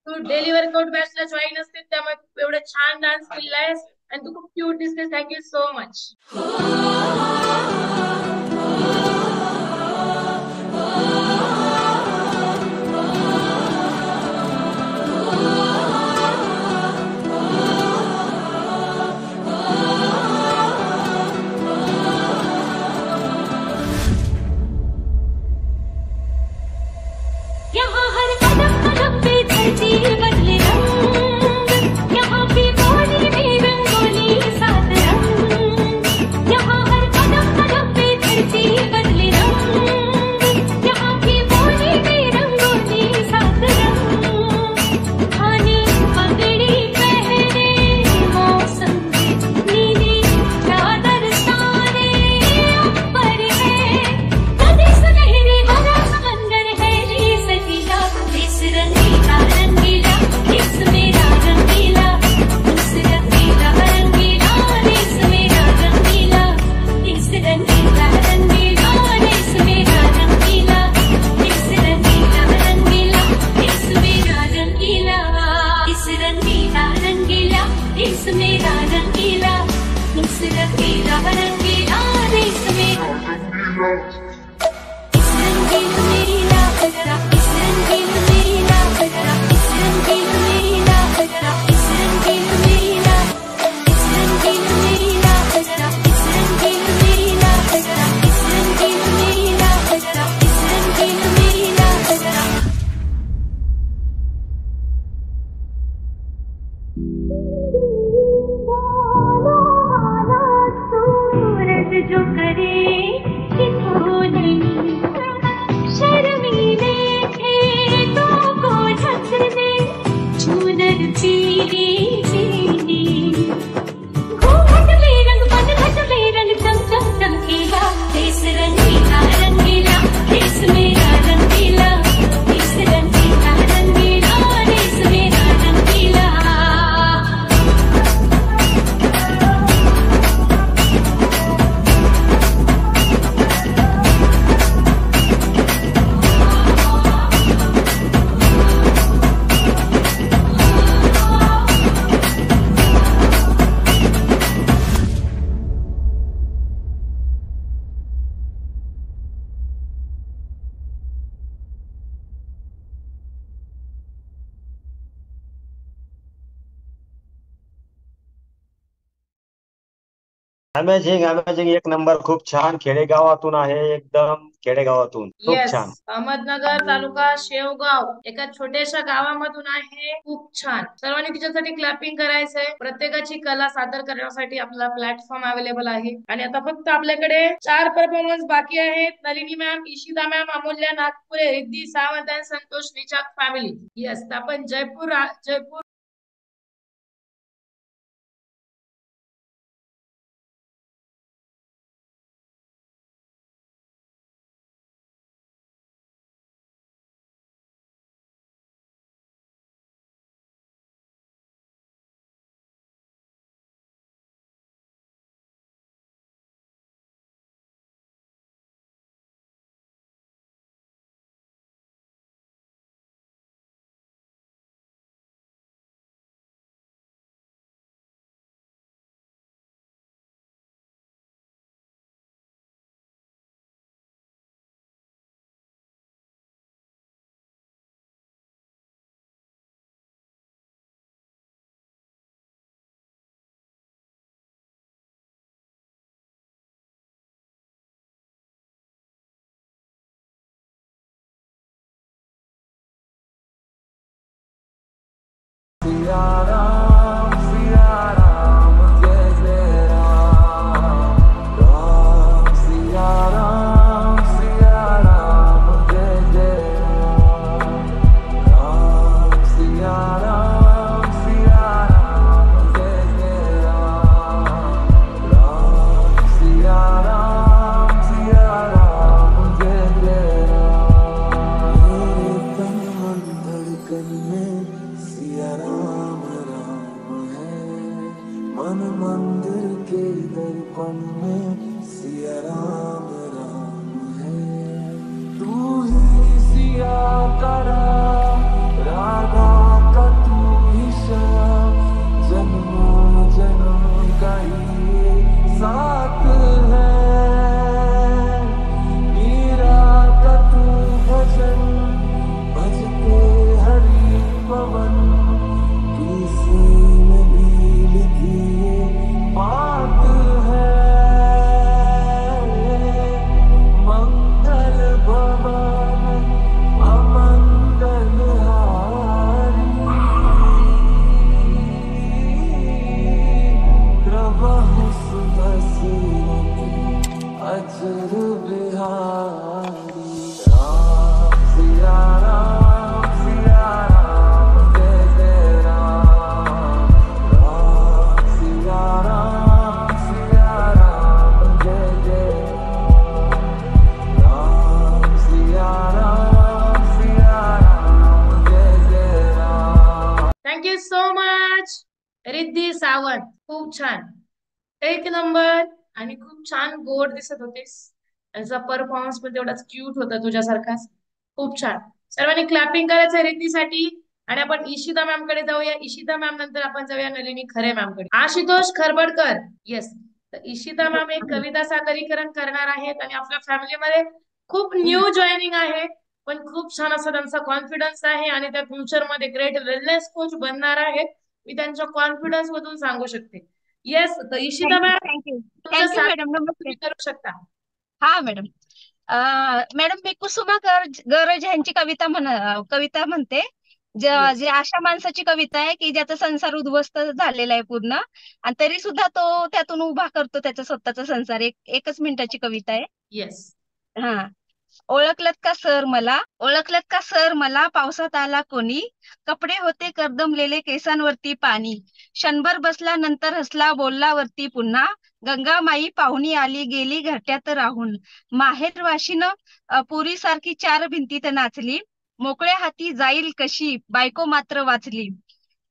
तू डेली वर्कआउट बॅचला जॉईन असते त्यामुळे एवढं छान डान्स केलेला आहेस आणि तू खूप क्यूट दिसतेस. Thank you so much. जो करे अमेझिंग अमेझिंग, एक नंबर, खूप छान. खेडेगावातून आहे, एकदम खेडेगावातून, खूप येस, छान. अहमदनगर तालुका शेवगाव एका छोट्याशा गावामधून आहे. खूप छान. सर्वांनी तिच्यासाठी क्लॅपिंग करायचंय. प्रत्येकाची कला सादर करण्यासाठी आपला प्लॅटफॉर्म अवेलेबल आहे. आणि आता फक्त आपल्याकडे 4 परफॉर्मन्स बाकी आहेत. नलिनी मॅम, इशिता मॅम, अमूल्य नागपुरे, रिद्धी सावंत आणि संतोष निचाक फॅमिली. येस, आपण Jaipur thank you so much Riddhi Sawant. खूप छान, एक नंबर. आणि खूप छान गोड दिसत होतीस. त्याचा परफॉर्मन्स पण तेवढाच क्यूट होता तुझ्यासारखाच. खूप छान. सर्वांनी क्लॅपिंग करायचं रिद्धीसाठी. आणि आपण इशिता मॅम कडे जाऊया. इशिता मॅम नंतर आपण जाऊया नलिनी खरे मॅम कडे. आशुतोष खरबडकर. येस, तर इशिता मॅम एक कविता सादरीकरण करणार आहेत. आणि आपल्या फॅमिलीमध्ये खूप न्यू जॉईनिंग आहे, पण खूप छान असा त्यांचा कॉन्फिडन्स आहे. आणि त्या फ्युचर मध्ये ग्रेट वेलनेस कोच बनणार आहेत. मी त्यांच्या कॉन्फिडन्स मधून सांगू शकते. येस, तर इशिता मॅम थँक्यू तुमचं थँक्यू मॅडम. नमस्ते. तुम्ही करू शकता. हा मॅडम. मॅडम, मी कुसुमा गरज यांची कविता म्हणते. Yes. जे अशा माणसाची कविता आहे की ज्याचा संसार उद्ध्वस्त झालेला आहे पूर्ण, आणि तरी सुद्धा तो त्यातून उभा करतो त्याचा स्वतःचा संसार. एकच मिनिटाची कविता आहे. येस. हा. ओळखलत का सर मला, पावसात आला कोणी, कपडे होते करदमलेले, केसांवरती पाणी, क्षणभर बसला नंतर हसला, बोलला वरती पुन्हा, गंगामाई पाहुणी आली गेली घरट्यात राहून, माहेर वाशीनं पुरी सारखी 4 भिंतीत नाचली, मोकळ्या हाती जाईल कशी, बायको मात्र वाचली,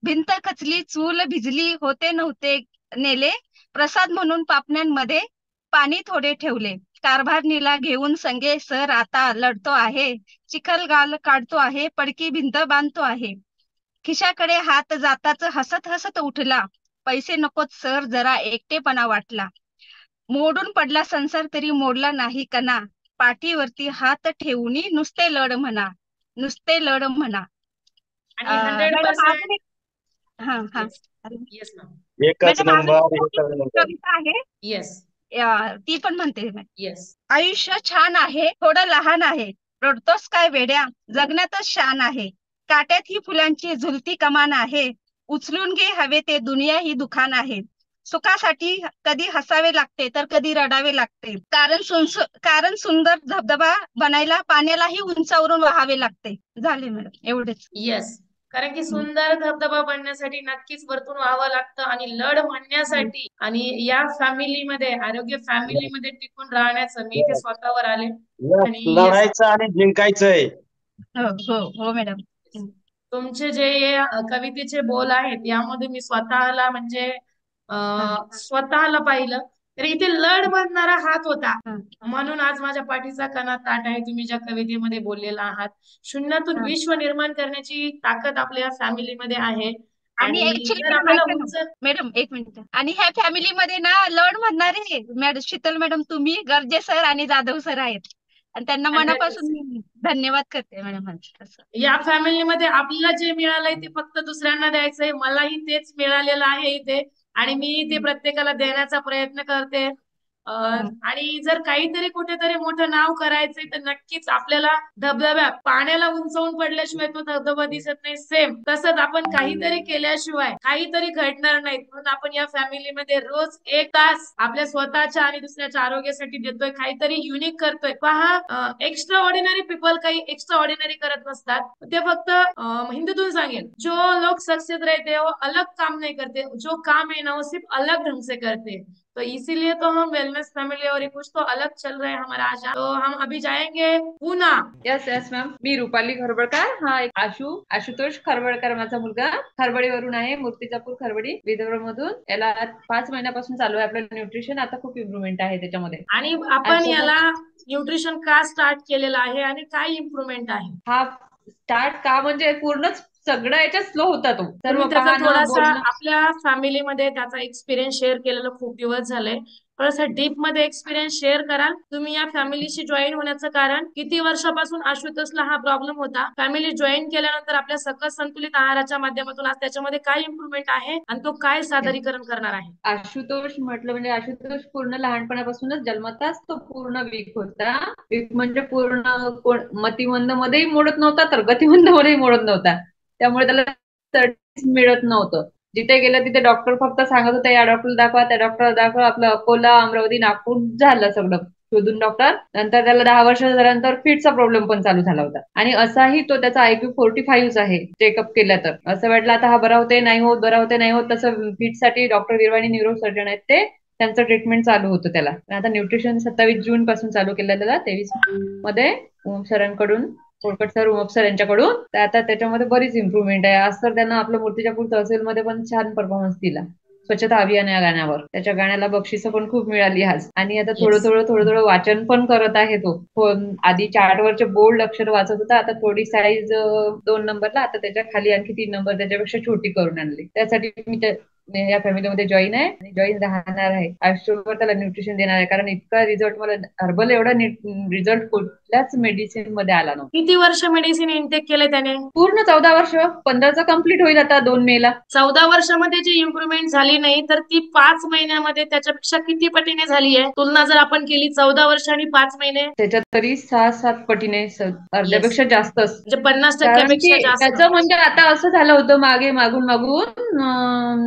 भिंत खचली, चूल भिजली, होते नव्हते नेले, प्रसाद म्हणून पापण्यांमध्ये पाणी थोडे ठेवले, कारभारणीला घेऊन संगे सर आता लढतो आहे, चिखल गाल काढतो आहे, पडकी भिंत बांधतो आहे, खिशाकडे हात जाताच हसत हसत उठला, पैसे नकोत सर जरा एकटेपणा वाटला, मोडून पडला संसार तरी मोडला नाही कणा, पाठीवरती हात ठेवून नुसते लढ म्हणा, नुसते लढ म्हणा. आणि 100% मॅडम, अजून एक. हा हा. Yes ma'am. एकच मॅडम नंबर, अजून एकच एक नंबर. कविता आहे, येस ती पण म्हणते. येस. आयुष्य छान आहे, थोडं लहान आहे, रडतोस काय वेड्या, जगण्यातच शान आहे, काट्यात ही फुलांची झुलती कमान आहे, उचलून घे हवे ते दुनिया ही दुकान आहे, सुखासाठी कधी हसावे लागते तर कधी रडावे लागते, कारण सुंदर धबधबा बनायला पाण्यालाही उंचावरून वाहावे लागते. झाले मॅडम, एवढेच. येस, कारण की सुंदर धबधबा बनण्यासाठी नक्कीच वरतून व्हावं लागतं आणि लढ म्हणण्यासाठी आणि या फॅमिलीमध्ये आरोग्य फॅमिलीमध्ये टिकून राहण्याचं मी इथे स्वतःवर आले आणि yes, लढायचं आणि जिंकायचंय. हो हो हो मॅडम. तुमचे जे कवितेचे बोल आहेत यामध्ये मी स्वतःला म्हणजे स्वतःला पाहिलं तर इथे लढ बनणारा हात होता, म्हणून आज माझ्या पाठीचा कणा ताट आहे. तुम्ही ज्या कवितेमध्ये बोललेला आहात, शून्यातून विश्व निर्माण करण्याची ताकद आपल्या फॅमिलीमध्ये आहे. आणि ऍक्च्युली जर मॅडम आपल्याला ऐका ना उंच मॅडम, एक मिनिट. आणि ह्या फॅमिलीमध्ये ना लढ म्हणणारे मॅडम शीतल मॅडम, तुम्ही, गर्जे सर आणि जाधव सर आहेत, आणि त्यांना मनापासून मी धन्यवाद करते मॅडम. या फॅमिलीमध्ये आपल्याला जे मिळालंय ते फक्त दुसऱ्यांना द्यायचंय. मलाही तेच मिळालेलं आहे इथे आणि मी ते प्रत्येकाला देण्याचा प्रयत्न करते. आणि जर काहीतरी कुठेतरी मोठं नाव करायचंय तर नक्कीच आपल्याला धबधब्यात पाण्याला उंचावून पडल्याशिवाय तो धबधबा दिसत नाही. सेम तसंच आपण काहीतरी केल्याशिवाय काहीतरी घडणार नाही. म्हणून आपण या फॅमिलीमध्ये रोज 1 तास आपल्या स्वतःच्या आणि दुसऱ्याच्या आरोग्यासाठी देतोय, काहीतरी युनिक करतोय. पहा, एक्स्ट्रा ऑर्डिनरी पीपल काही एक्स्ट्रा ऑर्डिनरी करत नसतात. ते फक्त हिंदूतून सांगेल, जो लोग सक्सेस रहते हैं वो अलग काम नहीं करते, जो काम है ना वो सिर्फ अलग ढंग से करते हैं. तो इसीलिए तो हम वेलनेस फैमिली और कुछ तो अलग चल रहा है हमारा आज. तो हम अभी जाएंगे पुणे. यस यस मॅम, मी रुपाली खरबडकर. हा एक आशुतोष खरबडकर माझा मुलगा खरबडीवरून आहे, मूर्तिजापूर खरबडी विदर्भ मधून. याला 5 महिन्यापासून चालू आहे आपलं न्यूट्रिशन. आता खूप इम्प्रुव्हमेंट आहे त्याच्यामध्ये. आणि आपण याला न्यूट्रिशन का स्टार्ट केलेलं आहे आणि काय इम्प्रुव्हमेंट आहे? हा स्टार्ट का म्हणजे पूर्णच सगळं याच्यात स्लो होता तो सर्व तुम्ही त्याचा पाहणं थोडासा बोलणं. आपल्या फॅमिलीमध्ये त्याचा एक्सपिरियन्स शेअर केलेलं खूप दिवस झाले. थोडासा डीप मध्ये एक्सपिरियन्स शेअर कराल तुम्ही या फॅमिलीशी जॉईन होण्याचं कारण? किती वर्षापासून आशुतोषला हा प्रॉब्लेम होता? फॅमिली जॉईन केल्यानंतर आपल्या सकस संतुलित आहाराच्या माध्यमातून आज त्याच्यामध्ये काय इम्प्रुव्हमेंट आहे आणि तो काय सादरीकरण करणार आहे? आशुतोष म्हटलं म्हणजे आशुतोष पूर्ण लहानपणापासूनच जन्मताच तो पूर्ण वीक होता. वीक म्हणजे पूर्ण मतिमंद मध्येही मोडत नव्हता तर गतिमंद मध्येही मोडत नव्हता. त्यामुळे त्याला मिळत नव्हतं. जिथे गेलं तिथे डॉक्टर फक्त सांगत होते या डॉक्टरला दाखवा, त्या डॉक्टरला दाखवा. आपलं अकोला, अमरावती, नागपूर झालं सगळं शोधून डॉक्टर. नंतर त्याला 10 वर्ष झाल्यानंतर फिटचा प्रॉब्लेम पण चालू झाला होता. आणि असाही तो त्याचा IQ 45 आहे चेकअप केला तर. असं वाटलं आता हा बरा होते नाही होत, बरा होते नाही होत. तसं फिटसाठी डॉक्टर विरवाणी न्यूरो सर्जन आहेत ते, त्यांचं ट्रीटमेंट चालू होतं त्याला. आता न्यूट्रिशन 27 जून पासून चालू केलं त्याला, 23 मध्ये सरांकडून, कोळकट सर, उमप सर यांच्याकडून. तर आता त्याच्यामध्ये बरीच इम्प्रुव्हमेंट आहे. आज तर त्यांना आपलं मूर्तिजापूर तहसीलमध्ये पण छान परफॉर्मन्स दिला स्वच्छता अभियान या गाण्यावर. त्याच्या गाण्याला बक्षिसं पण खूप मिळाली आज. आणि आता थोडं वाचन पण करत आहे तो. आधी चार्टवरचे बोल्ड अक्षर वाचत होता, आता थोडी साईज 2 नंबरला, आता त्याच्या खाली आणखी 3 नंबर त्याच्यापेक्षा छोटी करून आणली. त्यासाठी मी या फॅमिलीमध्ये जॉईन आहे आणि जॉईन राहणार आहे. आयुष्यभर त्याला न्यूट्रिशन देणार आहे, कारण इतका रिझल्ट मला हर्बल एवढा रिझल्ट कुठल्याच मेडिसिन मध्ये आला नव्हता. किती वर्ष मेडिसिन इनटेक केले त्याने? पूर्ण 14 वर्ष. 15चा कम्प्लीट होईल आता 2 मेला. 14 वर्षामध्ये जी इम्प्रुव्हमेंट झाली नाही तर ती 5 महिन्यामध्ये त्याच्यापेक्षा किती पटीने झाली आहे? तुलना जर आपण केली 14 वर्ष आणि 5 महिने, त्याच्यात तरी 6-7 पटीने, अर्ध्यापेक्षा जास्तच, म्हणजे 50% कारण की पेक्षा जास्त. त्याचं म्हणजे आता असं झालं होतं मागून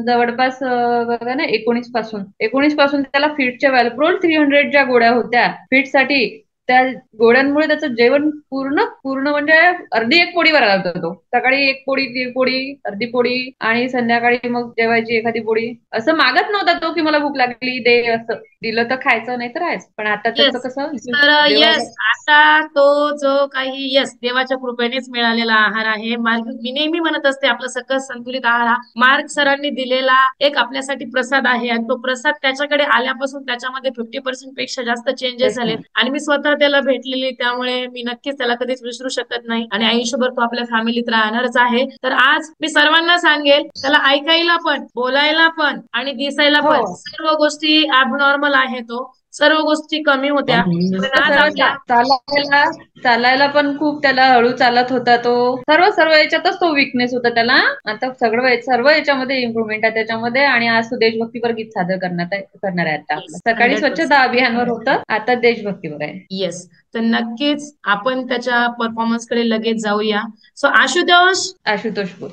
जवळपास बघा ना 19 पासून त्याला फिटच्या व्हॅल्प्रोल 300 ज्या गोळ्या होत्या फिटसाठी, त्या गोळ्यांमुळे त्याचं जेवण पूर्ण म्हणजे अर्धी 1 पोळीवर आला होता तो. सकाळी 1 पोळी, 1 पोळी, अर्धी पोळी, आणि संध्याकाळी मग जेवायची एखादी पोळी. असं मागत नव्हता तो की मला भूक लागली दे, असं दिलं तर खायचं नाही तर आहेच. पण आता त्याचं कसं, तर आता तो जो काही देवाच्या कृपेनेच मिळालेला आहार आहे. मी नेहमी म्हणत असते आपला सकस संतुलित आहार हा मार्ग सरांनी दिलेला एक आपल्यासाठी प्रसाद आहे आणि तो प्रसाद त्याच्याकडे आल्यापासून त्याच्यामध्ये 50% पेक्षा जास्त चेंजेस झाले आणि मी स्वतः त्याला भेटलेली, त्यामुळे मी नक्कीच त्याला कधीच विसरू शकत नाही आणि आयुष्यभर तो आपल्या फॅमिलीत राहणारच आहे. तर आज मी सर्वांना सांगेल, त्याला ऐकायला पण, बोलायला पण आणि दिसायला पण सर्व गोष्टी ॲबनॉर्मल आहे तो. सर्व गोष्टी कमी होत्या. पण आज आपल्या चालायला पण खूप त्याला हळू चालत होता तो. सर्व याच्यातच तो विकनेस होता त्याला. आता सर्व याच्यामध्ये इम्प्रुव्हमेंट आहे त्याच्यामध्ये. आणि आज तो देशभक्तीपर गीत सादर करणार आहे आता आपलं. सकाळी 100%. स्वच्छता अभियानवर होतं, आता देशभक्तीवर आहे. येस, तर नक्कीच आपण त्याच्या परफॉर्मन्स कडे लगेच जाऊया. सो आशुतोष बोल.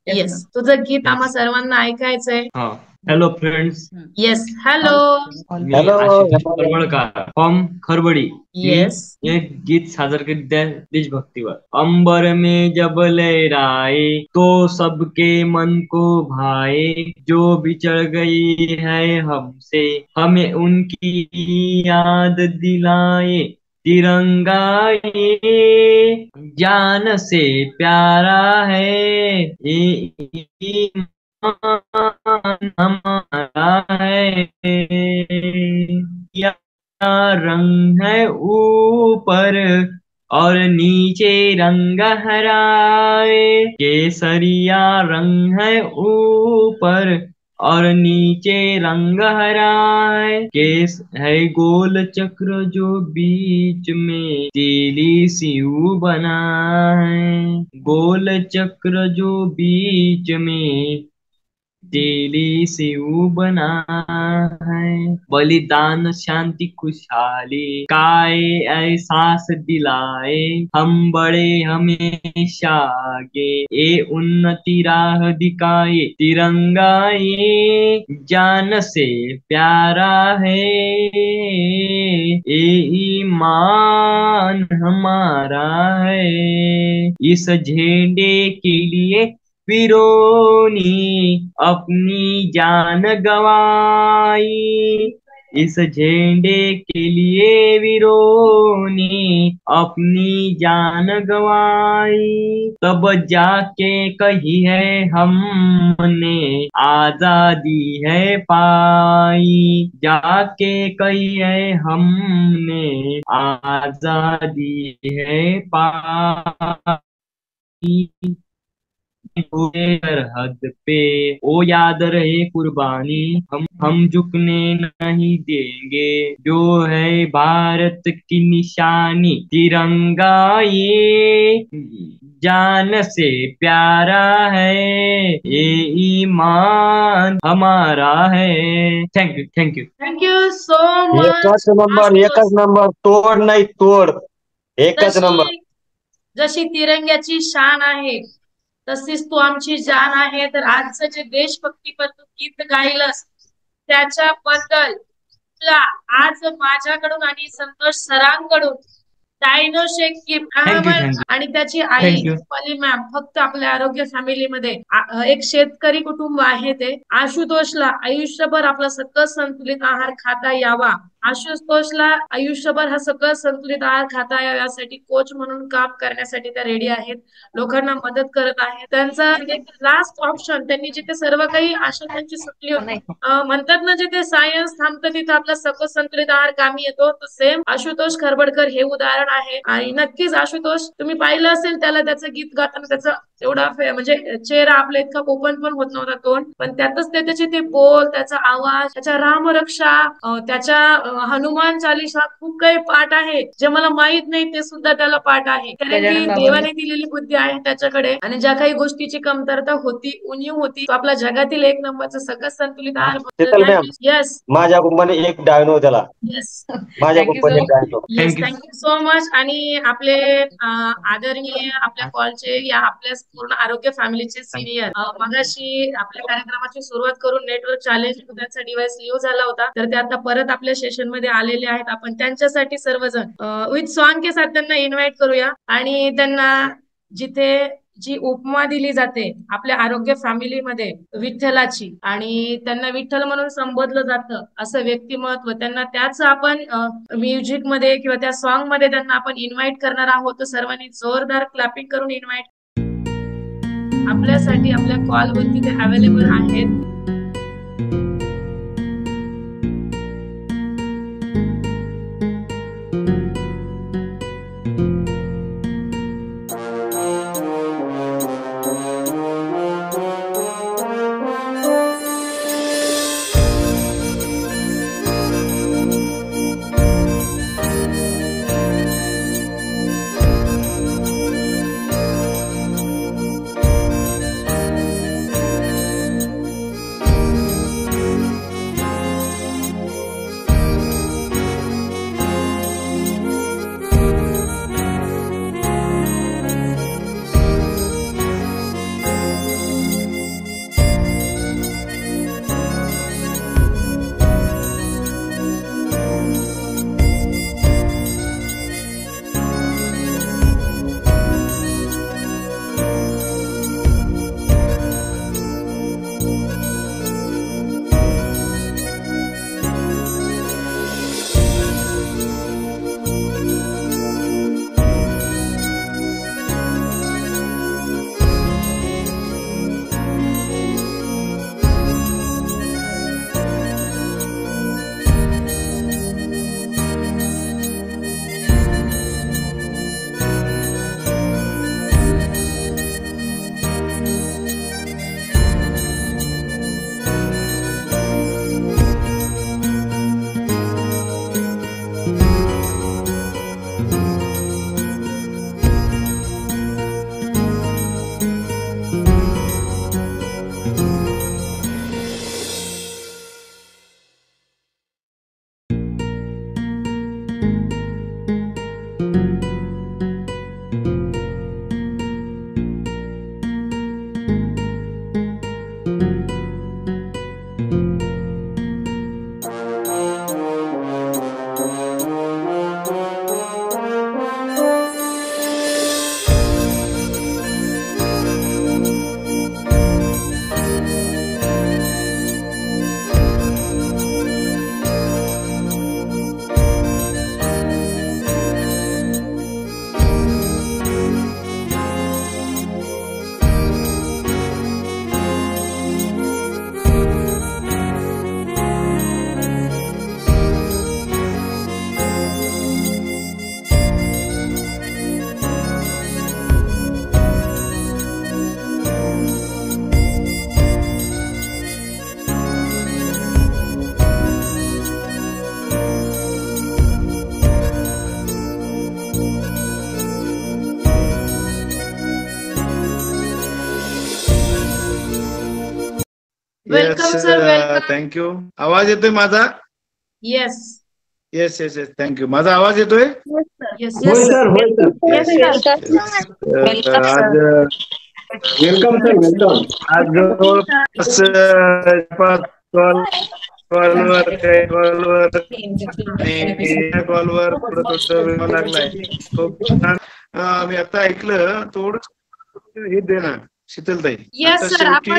येस, तुझं गीत आम्हा सर्वांना ऐकायचंय. Hello friends. Yes, hello. मी आशिष परवळकर फ्रॉम खरबडी. येस. एक गीत सादर करीत आहे देशभक्तीवर. अंबर में जब लहराए तो सबके मन को भाए, जो बिछड़ गई है हमसे हमें उनकी याद दिलाए, तिरंगा ये जान से प्यारा है, ये हमारा है, क्या रंग है ऊपर और नीचे रंग हरा है, केसरिया रंग है ऊपर और नीचे रंग हरा है, केस है गोल चक्र जो बीच में तीली सिउ बना है, गोल चक्र जो बीच में तीली सिउ बना है, बलिदान शांति खुशहाली काय एहसास दिलाए, हम बड़े हमेशा आगे ये उन्नति राह दिखाए, तिरंगा ये जान से प्यारा है, ये ईमान हमारा है, इस झंडे के लिए वीरों ने अपनी जान गंवाई, इस झंडे के लिए वीरों ने अपनी जान गंवाई, तब जाके कही है हमने आजादी है पाई, जाके कही है हमने आजादी है पाई, सरहद पे ओ याद रहे कुर्बानी, हम झुकने नहीं देंगे, जो है भारत की निशानी, तिरंगा ये जान से प्यारा है, ये ईमान हमारा है. थँक्यू. Thank you so much. एकच नंबर तोड नाही तोड. एकच नंबर. जशी तिरंग्याची शान आहे तशीच तू आमची जान आहे. तर आजचं जे देशभक्तीपर गीत गायलंस त्याच्याबद्दल तुला आज माझ्याकडून आणि संतोष सरांकडून डायनोशेक गिफ्ट आणि त्याची आई रुपाली मॅम. फक्त आपल्या आरोग्य फॅमिलीमध्ये एक शेतकरी कुटुंब आहे ते. आशुतोषला आयुष्यभर आपला सकल संतुलित आहार खाता यावा, आशुतोषला आयुष्यभर हा सकल संतुलित आहार खाता यावा यासाठी कोच म्हणून काम करण्यासाठी त्या रेडी आहेत, लोकांना मदत करत आहेत. त्यांचा एक लास्ट ऑप्शन, त्यांनी जिथे सर्व काही आशा त्यांची सुटली होती, म्हणतात ना जिथे सायन्स थांबतं तिथे आपला सकल संतुलित आहार कामी येतो. तर सेम आशुतोष खरबडकर हे उदाहरण आहे. आणि नक्कीच आशुतोष तुम्ही पाहिलं असेल त्याला, त्याचं गीत गाताना त्याचा एवढा म्हणजे चेहरा आपला इतका ओपन पण होत नव्हता तोंड, पण त्यातच त्याचे ते बोल, त्याचा आवाज, त्याच्या रामरक्षा, त्याच्या हनुमान चालीसा, खूप काही पाठ आहे जे मला माहित नाही ते सुद्धा त्याला पाठ आहे. कारण की देवाने दिलेली बुद्धी आहे त्याच्याकडे. आणि ज्या काही गोष्टीची कमतरता होती, उणीव होती, तो आपला जगातील एक नंबरचा सकल संतुलित आहार. येस, माझ्या कुटुंबाने एक डायनो त्याला. येस, माझ्या कुटुंबाने एक डायनो. Thank you so much. आणि आपले आदरणीय आपल्या कॉलचे या आपल्या पूर्ण आरोग्य फॅमिलीचे सिनियर, मगाशी आपल्या कार्यक्रमाची सुरुवात करून नेटवर्क चॅलेंज त्यांचा डिव्हाइस लिव्ह झाला होता, तर ते आता परत आपल्या सेशन मध्ये आलेले आहेत. आपण त्यांच्यासाठी सर्वजण विथ सॉन्ग के साथ त्यांना इन्व्हाइट करूया. आणि त्यांना जिथे जी उपमा दिली जाते आपल्या आरोग्य फॅमिलीमध्ये विठ्ठलाची, आणि त्यांना विठ्ठल म्हणून संबोधलं जातं असं व्यक्तिमत्व, त्यांना त्याच आपण म्युझिक मध्ये किंवा त्या सॉन्ग मध्ये त्यांना आपण इन्व्हाइट करणार आहोत. सर्वांनी जोरदार क्लॅपिंग करून इन्व्हाइट. आपल्यासाठी आपल्या कॉलवरती ते अवेलेबल आहेत. Welcome sir, welcome. थँक्यू. आवाज येतोय माझा? Yes yes yes yes, thank you. माझा आवाज येतोय? येस होय येस. सर, होय सर. Yes yes. आज वेलकम सर, वेलकम. आज जवळपास कॉलवर काही कॉलवर आणि त्या कॉलवर थोडं थोडं वेळ लागलाय. खूप छान. मी आता ऐकलं थोडं हे दे ना शीतलताई. येस आता सर, शेवटी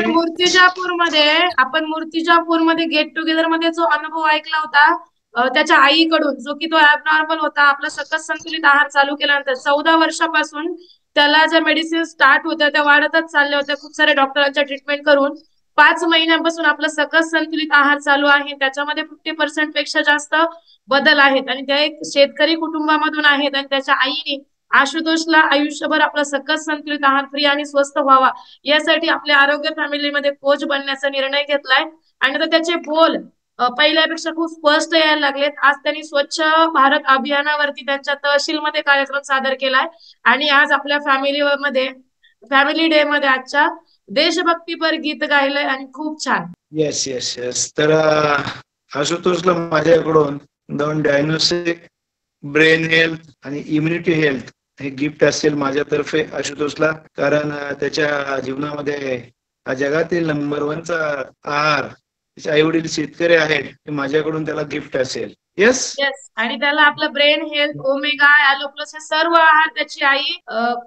आपण मूर्तिजापूरमध्ये गेट टुगेदर मध्ये जो अनुभव ऐकला होता त्याच्या आईकडून, जो की तो ऍबनॉर्मल होता, आपला सकस संतुलित आहार चालू केल्यानंतर 14 वर्षापासून त्याला ज्या मेडिसिन स्टार्ट होत्या त्या वाढतच चालल्या होत्या, खूप सारे डॉक्टरांच्या ट्रीटमेंट करून 5 महिन्यांपासून आपला सकस संतुलित आहार चालू आहे. त्याच्यामध्ये 50% पेक्षा जास्त बदल आहेत आणि त्या एक शेतकरी कुटुंबामधून आहेत आणि त्याच्या आईने आशुतोषला आयुष्यभर आपला सकस संतुलित आहार फ्री आणि स्वस्त व्हावा यासाठी आपल्या आरोग्य फॅमिलीमध्ये कोच बनण्याचा निर्णय घेतलाय. आणि आता त्याचे बोल पहिल्यापेक्षा खूप स्पष्ट यायला लागलेत. आज त्यांनी स्वच्छ भारत अभियानावरती त्यांच्या तहसीलमध्ये कार्यक्रम सादर केलाय आणि आज आपल्या फॅमिली डे मध्ये आजच्या देशभक्तीपर गीत गायलंय आणि खूप छान. Yes yes yes. तर आशुतोषला माझ्याकडून 2 डायग्नोस्टिक, ब्रेन हेल्थ आणि इम्युनिटी हेल्थ हे गिफ्ट असेल माझ्यातर्फे आशुतोषला. कारण त्याच्या जीवनामध्ये जगातील नंबर 1चा आहार त्याचे आई वडील शेतकरी आहेत, हे माझ्याकडून त्याला गिफ्ट असेल. येस. येस, आणि त्याला आपलं ब्रेन हेल्थ, ओमेगा, ॲलोप्लस हे सर्व आहार त्याची आई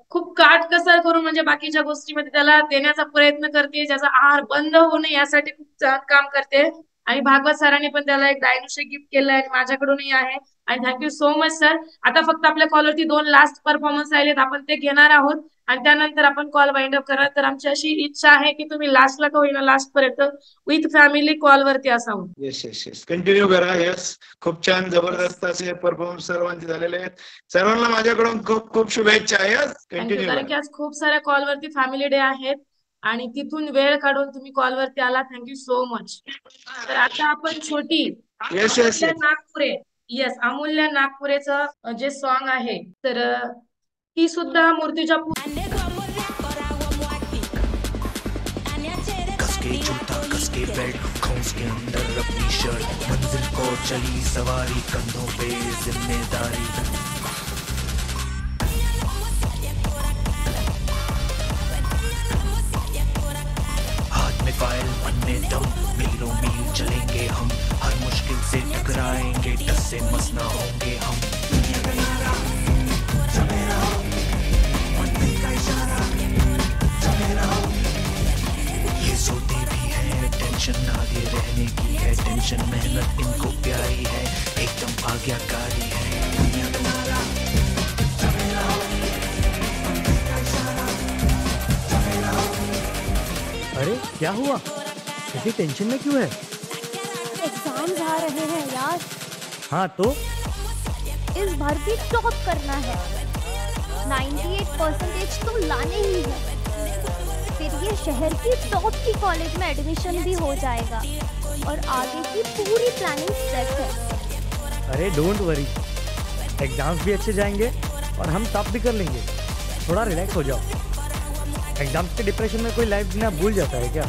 खूप काटकसर करून म्हणजे बाकीच्या गोष्टीमध्ये त्याला देण्याचा प्रयत्न करते. ज्याचा आहार बंद होऊ नये यासाठी खूप छान काम करते. आणि भागवत सरांनी पण त्याला एक डायनोशिक गिफ्ट केलंय आणि माझ्याकडूनही आहे. आणि थँक्यू सो मच सर. आता फक्त आपल्या कॉलवरती 2 लास्ट परफॉर्मन्स राहिलेत, आपण ते घेणार आहोत आणि त्यानंतर आपण कॉल वाइंड अप करणार. तर आमची अशी इच्छा आहे की तुम्ही लास्टला का होईना लास्ट पर्यंत विथ फॅमिली कॉलवरती असावं. येस येस येस, कंटिन्यू करा. येस, खूप छान जबरदस्त असे परफॉर्मन्स सर्वांचे झालेले आहेत. सर्वांना माझ्याकडून खूप खूप शुभेच्छा. येस, कंटिन्यू कारण की करा. आज खूप साऱ्या कॉलवरती फॅमिली डे आहेत आणि तिथून वेळ काढून तुम्ही कॉलवरती आला, थँक्यू सो मच. तर आता आपण छोटी येस येस अमूल्य नागपुरे, येस अमूल्य नागपुरेचं जे सॉन्ग आहे तर ती सुद्धा मूर्तीच्या कसके जूता कसके बेल्ट, खौस के अंदर अपनी शर्ट, मंजिल को चली सवारी, कंधों पे जिम्मेदारी. हाथ में फाइल मन में दम, मीलों मील चलेंगे हम, हर मुश्किल से टकराएंगे, टस से मस ना होंगे हम. ये सोते भी है, टेंशन आगे रहने की है, टेंशन मेहनत इनको प्यारी है, एकदम आज्ञाकारी है. दुनिया तुम्हारा अरे क्या हुआ, इतनी टेंशन में क्यों है? एग्जाम्स आ रहे हैं यार. हाँ तो इस बार भी टॉप करना है. 98% तो लाने ही है. फिर ये शहर की टॉप की कॉलेज में एडमिशन भी हो जाएगा और आगे की पूरी प्लानिंग सेट है. अरे डोंट वरी, एग्जाम्स भी अच्छे जाएंगे और हम टॉप भी कर लेंगे. थोड़ा रिलैक्स हो जाओ. एग्जाम्स के डिप्रेशन में कोई लाइफ जीना भूल जाता है क्या?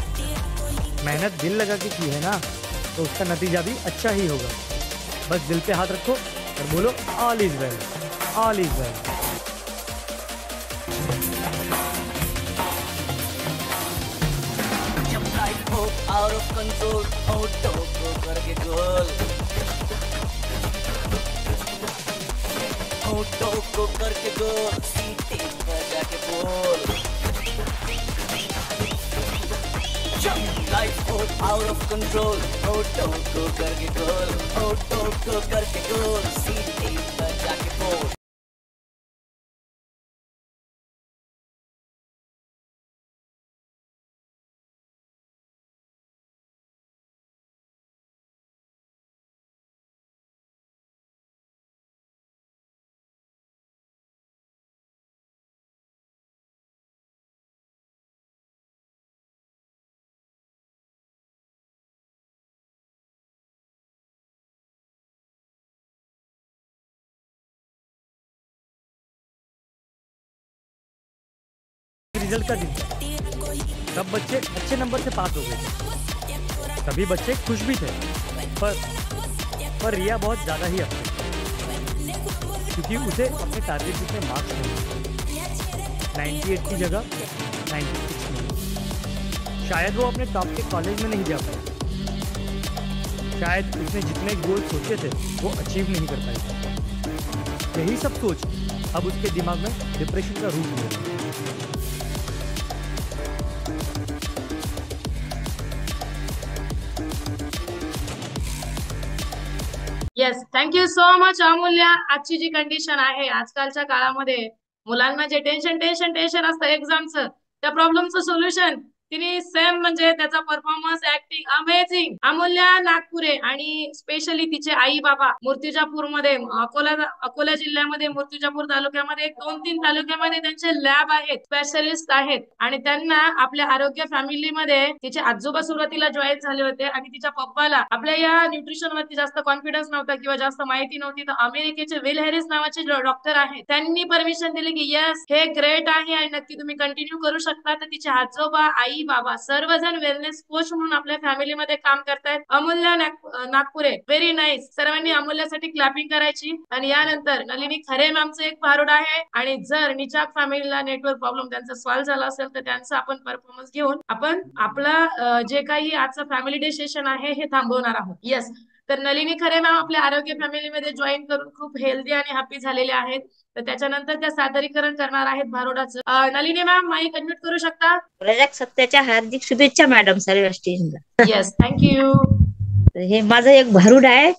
मेहनत दिल लगा के की है ना, तो उसका नतीजा भी अच्छा ही होगा. बस दिल पे हाथ रखो और बोलो all is well, all is well. Out of control, auto को करके गोल, ऑटो को करके गोल, सीटी बजा के बोल. Life out of control, auto को करके गोल, ऑटो को करके गोल, सीटी बजा के बोल. रिजल्ट का दिन था। सब बच्चे अच्छे नंबर से पास हो गए थे, सभी बच्चे खुश भी थे, पर रिया बहुत ज़्यादा ही अपसेट थी, क्योंकि उसे अपने टारगेट जितने मार्क्स मिले, 98 की जगह 96 मिले। शायद वो अपने टॉप के कॉलेज में नहीं जा पाई, शायद उसने जितने गोल सोचे थे वो अचीव नहीं कर पाई। यही सब सोच अब उसके दिमाग में डिप्रेशन का रूप ले रही है। येस, थँक्यू सो मच अमूल्य। आजची जी कंडिशन आहे, आजकालच्या काळामध्ये मुलांना जे टेन्शन असतं एक्झामचं, त्या प्रॉब्लेमचं सोल्युशन तिने सेम म्हणजे त्याचा परफॉर्मन्स ऍक्टिंग अमेझिंग अमूल्य नागपुरे आणि स्पेशली तिचे आई बाबा मूर्तिजापूरमध्ये अकोला जिल्ह्यामध्ये मूर्तिजापूर तालुक्यामध्ये 2-3 तालुक्यामध्ये त्यांचे लॅब आहेत, स्पेशलिस्ट आहेत आणि त्यांना आपल्या आरोग्य फॅमिलीमध्ये तिचे आजोबा सुरुवातीला जॉईन झाले होते आणि तिच्या पप्पाला आपल्या या न्यूट्रिशन वरती जास्त कॉन्फिडन्स नव्हता किंवा जास्त माहिती नव्हती, तर अमेरिकेचे विल हॅरिस नावाचे डॉक्टर आहेत, त्यांनी परमिशन दिली की यस हे ग्रेट आहे आणि नक्की तुम्ही कंटिन्यू करू शकता। तर तिचे आजोबा आई बाबा सर्वजण वेलनेस कोच म्हणून आपल्या फॅमिलीमध्ये काम करतायत। अमूल्य नागपुरे, व्हेरी नाईस। सर्वांनी अमूल्यासाठी क्लॅपिंग करायची। आणि यानंतर नलिनी खरे मॅमचं एक भारूड आहे आणि जर निचाक फॅमिलीला नेटवर्क प्रॉब्लेम त्यांचा सॉल्व्ह झाला असेल तर त्यांचा आपण परफॉर्मन्स घेऊन आपण आपला जे काही आजचं फॅमिली डे सेशन आहे हे थांबवणार आहोत। येस, तर नलिनी खरे मॅम आपल्या आरोग्य फॅमिलीमध्ये जॉईन करून खूप हेल्दी आणि हॅपी झालेले आहेत, तर त्याच्यानंतर त्या सादरीकरण करणार आहेत भारूडाचं। नलिनी मॅम माईक अनम्यूट करू शकता? प्रजासत्ताकाच्या हार्दिक शुभेच्छा मॅडम सर्व स्टेजला। Yes, thank you. हे माझं एक भारूड आहे।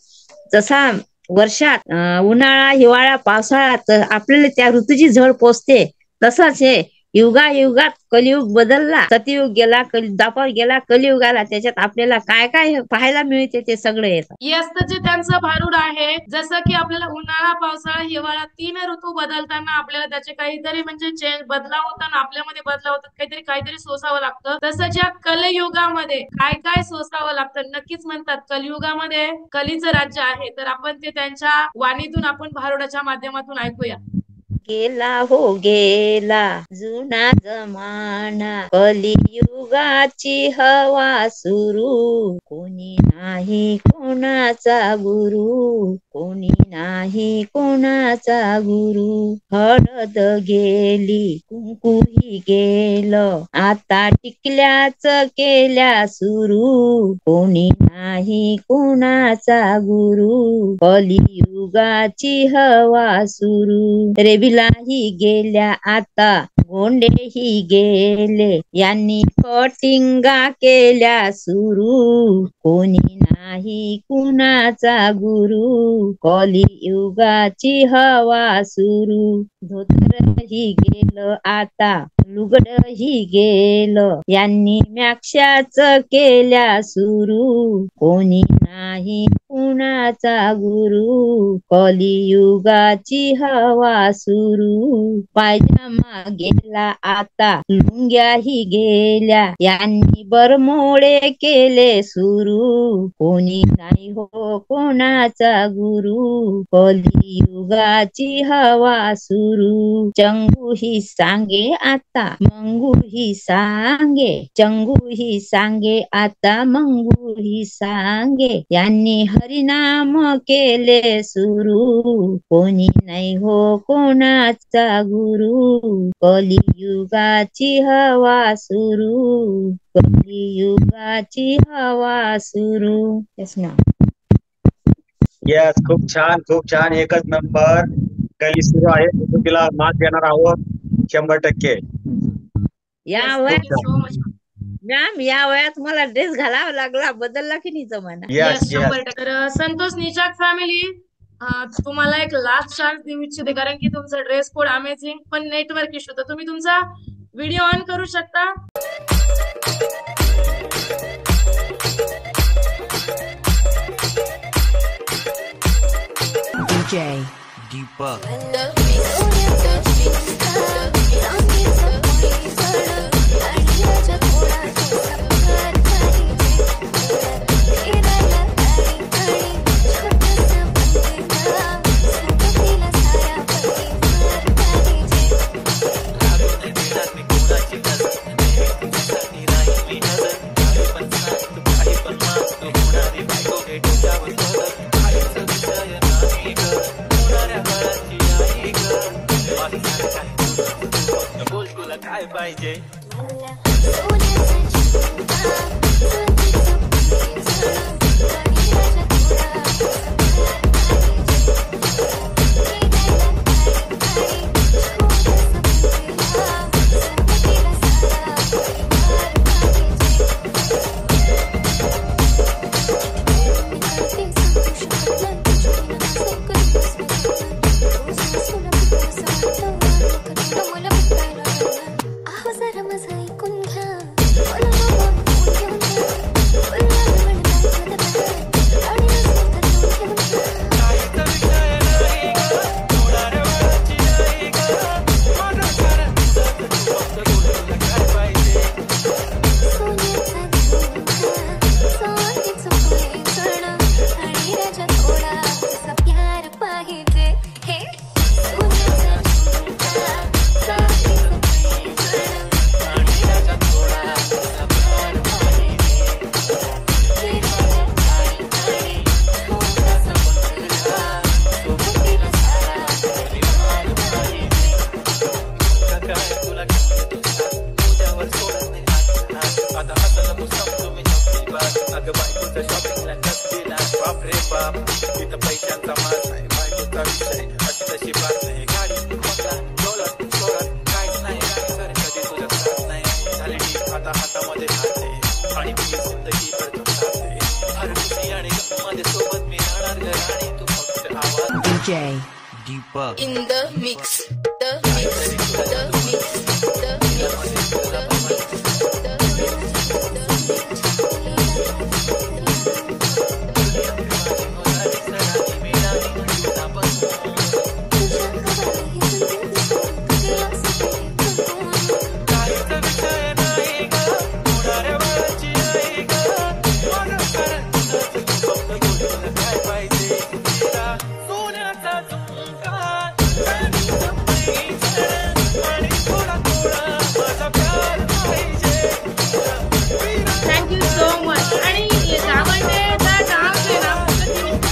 जसा वर्षात उन्हाळा हिवाळा पावसाळा आपल्याला त्या ऋतूची झळ पोचते, तसंच हे युगायुगात कलियुग बदलला, सतयुग गेला, द्वापर गेला, कलियुग आला, त्याच्यात आपल्याला काय काय पाहायला मिळते ते सगळं येतं। येस, तर जे त्यांचं भारूड आहे, जसं की आपल्याला उन्हाळा पावसाळा हिवाळा 3 ऋतू बदलताना आपल्याला त्याचे काहीतरी म्हणजे चेंज बदलाव होताना आपल्यामध्ये बदलाव होतात, काहीतरी सोसावं लागतं। तसं ज्या कलयुगामध्ये काय काय सोसावं लागतं, नक्कीच म्हणतात कलयुगामध्ये कलीचं राज्य आहे, तर आपण ते त्यांच्या वाणीतून आपण भारूडाच्या माध्यमातून ऐकूया। गेला हो गेला जुना जमाना, कलियुगाची हवा सुरू, कोणी नाही कोणाचा गुरु, कोणी नाही कोणाचा गुरु। हळद गेली कुंकूही गेलं, आता टिकल्याच केल्या सुरू, कोणी नाही कोणाचा गुरु, कलियुगाची हवा सुरू। रेबिलाही गेल्या आता गोंडेही गेले, यांनी कटिंगा केल्या सुरू, कोणी नाही कुणाचा गुरु, कलियुगाची हवा सुरू। धोतरही गेलं आता लुगडही गेलं, यांनी मॅक्षाच केल्या सुरू, कोणी नाही कुणाचा गुरु, कलियुगाची हवा सुरू। पायजामा गेला आता लुंग्याही गेल्या, यांनी बरमोडे केले सुरू, कोणी नाही हो कोणाचा गुरु, कलियुगाची हवा सुरू। चंगूही सांगे आता मंगूही सांगे, चंगूही सांगे आता मंगूही सांगे, यांनी हरिनाम केले सुरू, कोणी नाही हो कोणाचा गुरु, कलियुगाची हवा सुरू, कलियुगाची हवा सुरू। येस, खूप छान, एकच नंबर। कली सुरू आहे, तिला मार्क देणार आहोत 100%। या वयात मॅम या वयात मला ड्रेस घालावा लागला, बदलला की नाही जमाना? येस, 100%। तर संतोष निचाक फॅमिली, तुम्हाला एक लास्ट चान्स देऊ इच्छिते, कारण की तुमचा ड्रेस कोड अमेझिंग, पण नेटवर्क इश्यू, तर तुम्ही तुमचा व्हिडिओ ऑन करू शकता। DJ Deepak बोल तुला काय पाहिजे DJ Deepak in the mix, the mix, the mix, the mix, the thank you so much. आणि गावांडेचा डान्स आहे ना,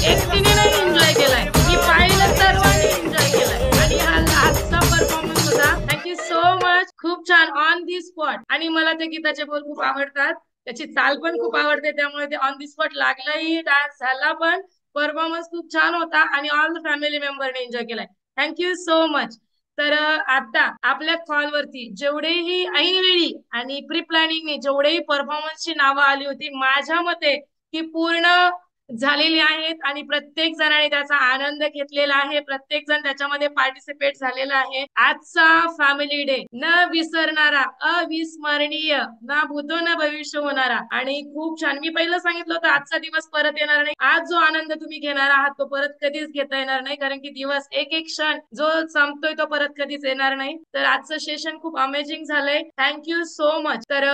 एकटीने नाही एन्जॉय केलाय, मी पाहिलं सर्वांनी एन्जॉय केलाय आणि हा लास्टचा परफॉर्मन्स होता. Thank you so much. खूप छान ऑन दी स्पॉट. आणि मला ते गीताचे बोल खूप आवडतात, त्याची चाल पण खूप आवडते, त्यामुळे ते ऑन दी स्पॉट लागलाही, डान्स झाला पण, परफॉर्मन्स खूप छान होता आणि ऑल द फॅमिली मेंबरने एन्जॉय केलाय. Thank you so much. तर आता आपल्या कॉलवरती जेवढेही ऐनवेळी आणि प्री प्लॅनिंगने जेवढेही परफॉर्मन्सची नावं आली होती, माझ्या मते ती पूर्ण झालेली आहेत आणि प्रत्येक जणाने त्याचा आनंद घेतलेला आहे, प्रत्येक जण त्याच्यामध्ये पार्टिसिपेट झालेला आहे. आजचा फॅमिली डे न विसरणारा, अविस्मरणीय, ना भूतो न भविष्य होणारा आणि खूप छान. मी पहिलं सांगितलं होतं आजचा दिवस परत येणार नाही. आज जो आनंद तुम्ही घेणार आहात तो परत कधीच घेता येणार नाही, कारण की दिवस एक एक क्षण जो संपतोय तो परत कधीच येणार नाही. तर आजचं सेशन खूप अमेझिंग झालंय. Thank you so much. तर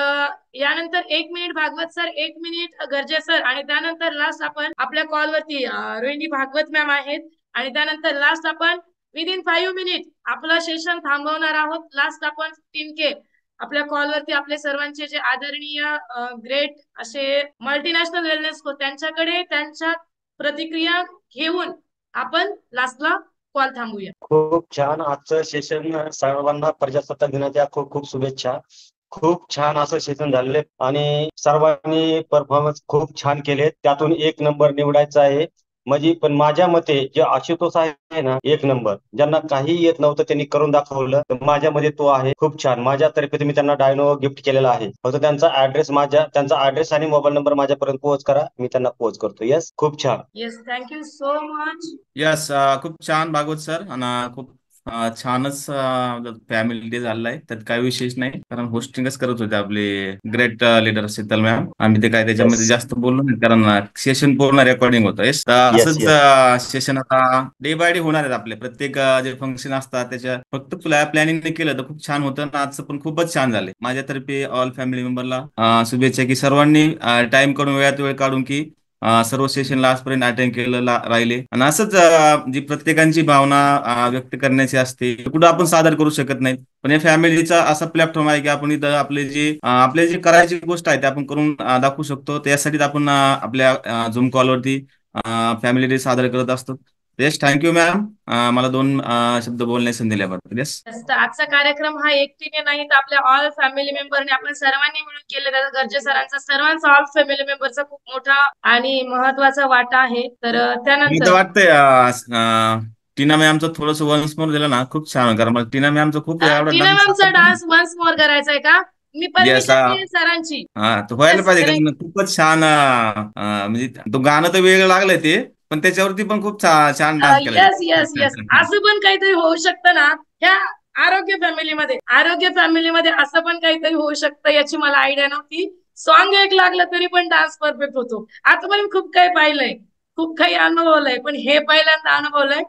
यानंतर 1 minute Bhagwat sir, 1 minute Garje sir आणि त्यानंतर लास्ट आपण आपल्या कॉलवरती रोहिणी भागवत मॅम आहेत आणि त्यानंतर लास्ट आपण विदिन 5 मिनिट आपलं सेशन थांबवणार आहोत. लास्ट आपण तिनके आपल्या कॉलवरती आपले सर्वांचे जे आदरणीय ग्रेट असे मल्टीनॅशनल वेलनेस कोच त्यांच्याकडे त्यांच्या प्रतिक्रिया घेऊन आपण लास्टला कॉल थांबूया. खूप छान आजचं सेशन. सर्वांना प्रजासत्ताक दिनाच्या खूप खूप शुभेच्छा. खूप छान असं सेशन झालेले आणि सर्वांनी परफॉर्मन्स खूप छान केले. त्यातून 1 नंबर निवडायचा आहे. म्हणजे पण माझ्या मते जे आशुतोष आहे ना, 1 नंबर, ज्यांना काही येत नव्हतं त्यांनी करून दाखवलं, तर माझ्या मध्ये तो आहे. खूप छान. माझ्यातर्फे तुम्ही त्यांना डायनो गिफ्ट केलेला आहे. फक्त त्यांचा ऍड्रेस आणि मोबाईल नंबर माझ्यापर्यंत पोहोच करा, मी त्यांना पोहोच करतो. येस, खूप छान. Yes, thank you so much. Yes, खूप छान भागवत सर. आणि खूप छानच फॅमिली डे झालेला आहे, त्यात काही विशेष नाही, कारण होस्टिंगच करत होते आपले ग्रेट लीडर शीतल मॅम. आम्ही ते काय त्याच्यामध्ये जास्त बोललो नाही, कारण सेशन पूर्ण रेकॉर्डिंग होतं. येस, असंच सेशन आता डे बाय डे होणार आहेत आपले. प्रत्येक जे फंक्शन असतात त्याच्या फक्त प्लॅनिंग केलं तर खूप छान होतं. आणि आजचं पण खूपच छान झाले. माझ्यातर्फे ऑल फॅमिली मेंबरला शुभेच्छा की सर्वांनी टाइम काढून, वेळात वेळ काढून की सर्व सेशनला आजपर्यंत अटेंड केलं राहिले. आणि असंच जी प्रत्येकांची भावना व्यक्त करण्याची असते, कुठं आपण सादर करू शकत नाही, पण या फॅमिलीचा असा प्लॅटफॉर्म आहे की आपण इथं आपले जे करायची गोष्ट आहे ते आपण करून दाखवू शकतो. त्यासाठीच आपण आपल्या झूम कॉलवरती फॅमिली डे सादर करत असतो. येस, थँक्यू मॅम, मला 2 शब्द बोलण्याची संधी दिल्याबद्दल. येस. तर आजचा कार्यक्रम हा एकटीने नाही तर आपल्या ऑल फॅमिली मेंबरने आपण सर्वांनी मिळून केलेला आहे. गरजे सरांचा सर्वांचा ऑल फॅमिली मेंबरचा खूप मोठा आणि महत्वाचा वाटा आहे. तर मला तर त्यानंतर वाटतंय टीना मॅमचं थोडंसं वन्स मोर दिलं ना खूप छान होईल, कारण मला टीना मॅमचं खूप एवढा टीना डान्स मॅमचा डान्स वन्स मोर करायचा आहे का? मी येस. परमिशन घेईन सरांची. हा, तो व्हायला Yes, पाहिजे, correct. कारण खूपच छान म्हणजे तो गाणं तर वेगळं लागलंय ते, पण त्याच्यावरती पण खूप छान डान्स केला येस येस येस असं पण काहीतरी होऊ शकतं ना ह्या आरोग्य फॅमिलीमध्ये असं पण काहीतरी होऊ शकतं याची मला आयडिया नव्हती. सॉन्ग एक लागलं तरी पण डान्स परफेक्ट होतो. आतापर्यंत खूप काही पाहिलंय, खूप काही अनुभवलंय, पण हे पहिल्यांदा अनुभवलंय.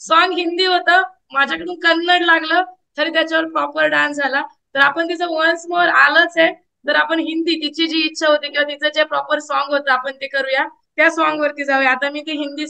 सॉन्ग हिंदी होतं, माझ्याकडून कन्नड लागलं तरी त्याच्यावर प्रॉपर डान्स झाला. तर आपण तिचं वन्स मोर आलंच आहे, तर आपण हिंदी तिची जी इच्छा होती किंवा तिचं जे प्रॉपर सॉन्ग होतं आपण ते करूया. त्या सॉन्ग वरती जाऊया. आता मी ते हिंदी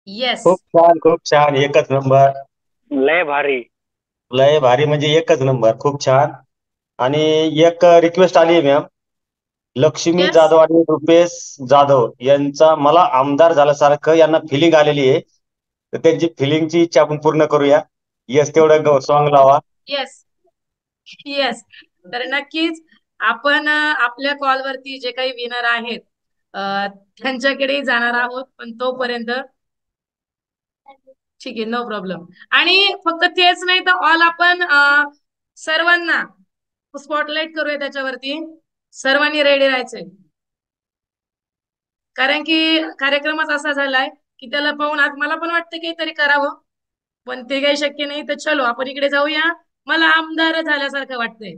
येस. खूप छान एकच नंबर. लय भारी. लय भारी म्हणजे एकच नंबर. खूप छान. आणि एक रिक्वेस्ट आली आहे मॅम. लक्ष्मी Yes. जाधव आणि रुपेश जाधव यांचा मला आमदार झाल्यासारखं यांना फिलिंग आलेली आहे. तर त्यांची फिलिंगची इच्छा आपण पूर्ण करूया. येस तेवढं सॉन्ग लावा. येस. येस. तर नक्कीच आपण आपल्या कॉलवरती जे काही विनर आहेत त्यांच्याकडे जाणार आहोत, पण तोपर्यंत ठीक आहे, नो प्रॉब्लेम. आणि फक्त तेच नाही तर ऑल आपण सर्वांना स्पॉटलाइट करूया त्याच्यावरती. सर्वांनी रेडी राहायचंय, कारण की कार्यक्रमच असा झालाय की त्याला पाहून आज मला पण वाटतं काहीतरी करावं, पण ते काही शक्य नाही. तर चलो आपण इकडे जाऊया. मला आमदार झाल्यासारखं वाटतंय.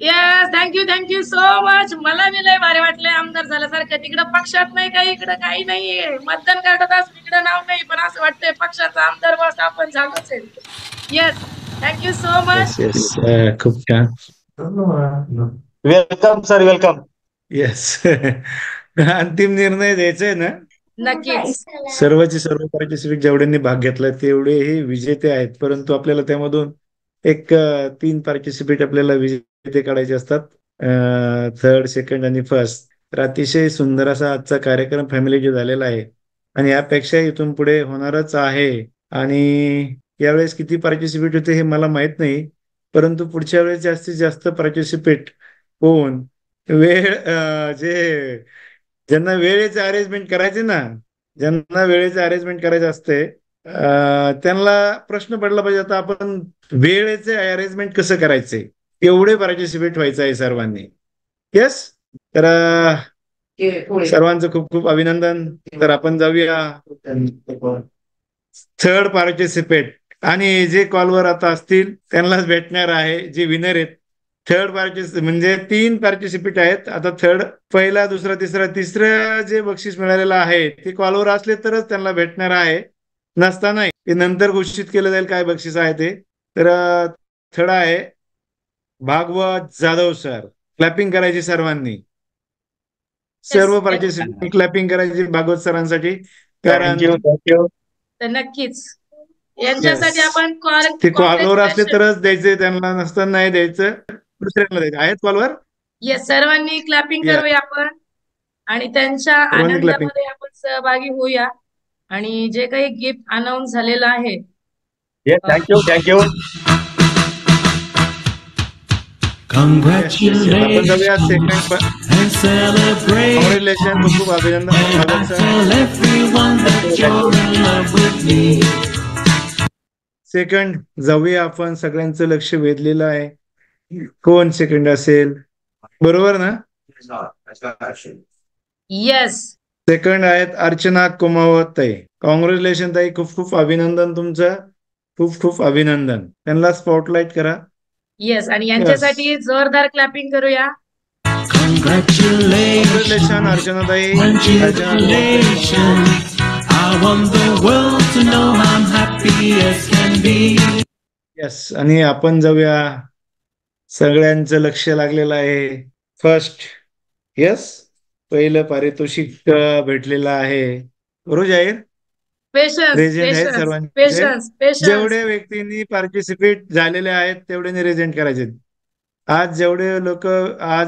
Yes, thank you so much. मला बी लय भारी वाटलंय आमदार झाल्यासारखं. तिकडं पक्षात नाही काही, इकडं काही नाहीये. मतदान करतात असं इकडं नाव नाही, पण असं वाटतंय पक्षाचा आमदार बस आपण झालोच आहे. Yes, thank you so much. Yes खूप छान. Welcome sir, welcome. येस अंतिम निर्णय द्यायचा आहे ना. नक्कीच. सर्वचे सर्व पार्टिसिपेट जेवढ्यांनी भाग घेतला तेवढे हे विजेते आहेत, परंतु आपल्याला त्यामधून एक 3 पार्टिसिपेट आपल्याला विजेते काढायचे असतात, थर्ड, सेकंड आणि फर्स्ट. तर अतिशय सुंदर असा आजचा कार्यक्रम फॅमिली डे झालेला आहे आणि यापेक्षा इथून पुढे होणारच आहे. आणि यावेळेस किती पार्टिसिपेट होते हे मला माहित नाही, परंतु पुढच्या वेळेस जास्तीत जास्त पार्टिसिपेट होऊन वेळ ज्यांना वेळेचे अरेंजमेंट करायचे ना, ज्यांना वेळेचे अरेंजमेंट करायचे असते त्यांना प्रश्न पडला पाहिजे आता आपण वेळेचे अरेंजमेंट कसं करायचे. एवढे पार्टिसिपेट व्हायचं आहे सर्वांनी. येस, तर सर्वांचं खूप खूप अभिनंदन. तर आपण जाऊया थर्ड पार्टिसिपेट, आणि जे कॉलवर आता असतील त्यांनाच भेटणार आहे जे विनर आहेत. थर्ड पार्टिसिपेट म्हणजे 3 पार्टिसिपेट आहेत. आता थर्ड, पहिला, दुसरा, तिसरं जे बक्षीस मिळालेलं आहे ते कॉलवर असले तरच त्यांना भेटणार आहे, नसता नाही. ते नंतर घोषित केलं जाईल काय बक्षीस आहे ते. तर थर्ड आहे भागवत जाधव सर. क्लॅपिंग करायची सर्वांनी, सर्व पार्टिसिपेंट क्लॅपिंग करायची भागवत सरांसाठी. कारण तर नक्कीच यांच्यासाठी आपण ते कॉलवर असले तरच द्यायचे, त्यांना नसताना नाही द्यायचं, दुसऱ्यांना द्यायचं. आहेत कॉलवर? येस, सर्वांनी क्लॅपिंग करूया आपण आणि त्यांच्या आनंदामध्ये आपण सहभागी होऊया. आणि जे काही गिफ्ट अनाऊन्स झालेलं आहे, thank you. Congratulations and celebrate. Congratulations, खूप अभिनंदन. Tell everyone that you're in love with me. Second जाऊया आपण. सगळ्यांचं लक्ष वेधलेलं आहे. कोण सेकंड असेल? बरोबर ना? येस, सेकंड आहेत अर्चना कुमावत ताई. कॉंग्रॅच्युलेशन ताई, खूप खूप अभिनंदन तुमचं. खूप खूप अभिनंदन. त्यांना स्पॉटलाइट करा. येस, आणि यांच्यासाठी जोरदार क्लॅपिंग करूया. कॉंग्रॅच्युलेशन अर्चना ताई. येस, आणि आपण जाऊया. सगळ्यांचं लक्ष लागलेलं आहे. फर्स्ट, येस, पहिलं पारितोषिक भेटलेलं आहे. बरोबर जाहीर रेजेंट आहेत सर्वांचे. जेवढे व्यक्तींनी पार्टिसिपेट झालेले आहेत तेवढ्यांनी रेजेंट करायचे. आज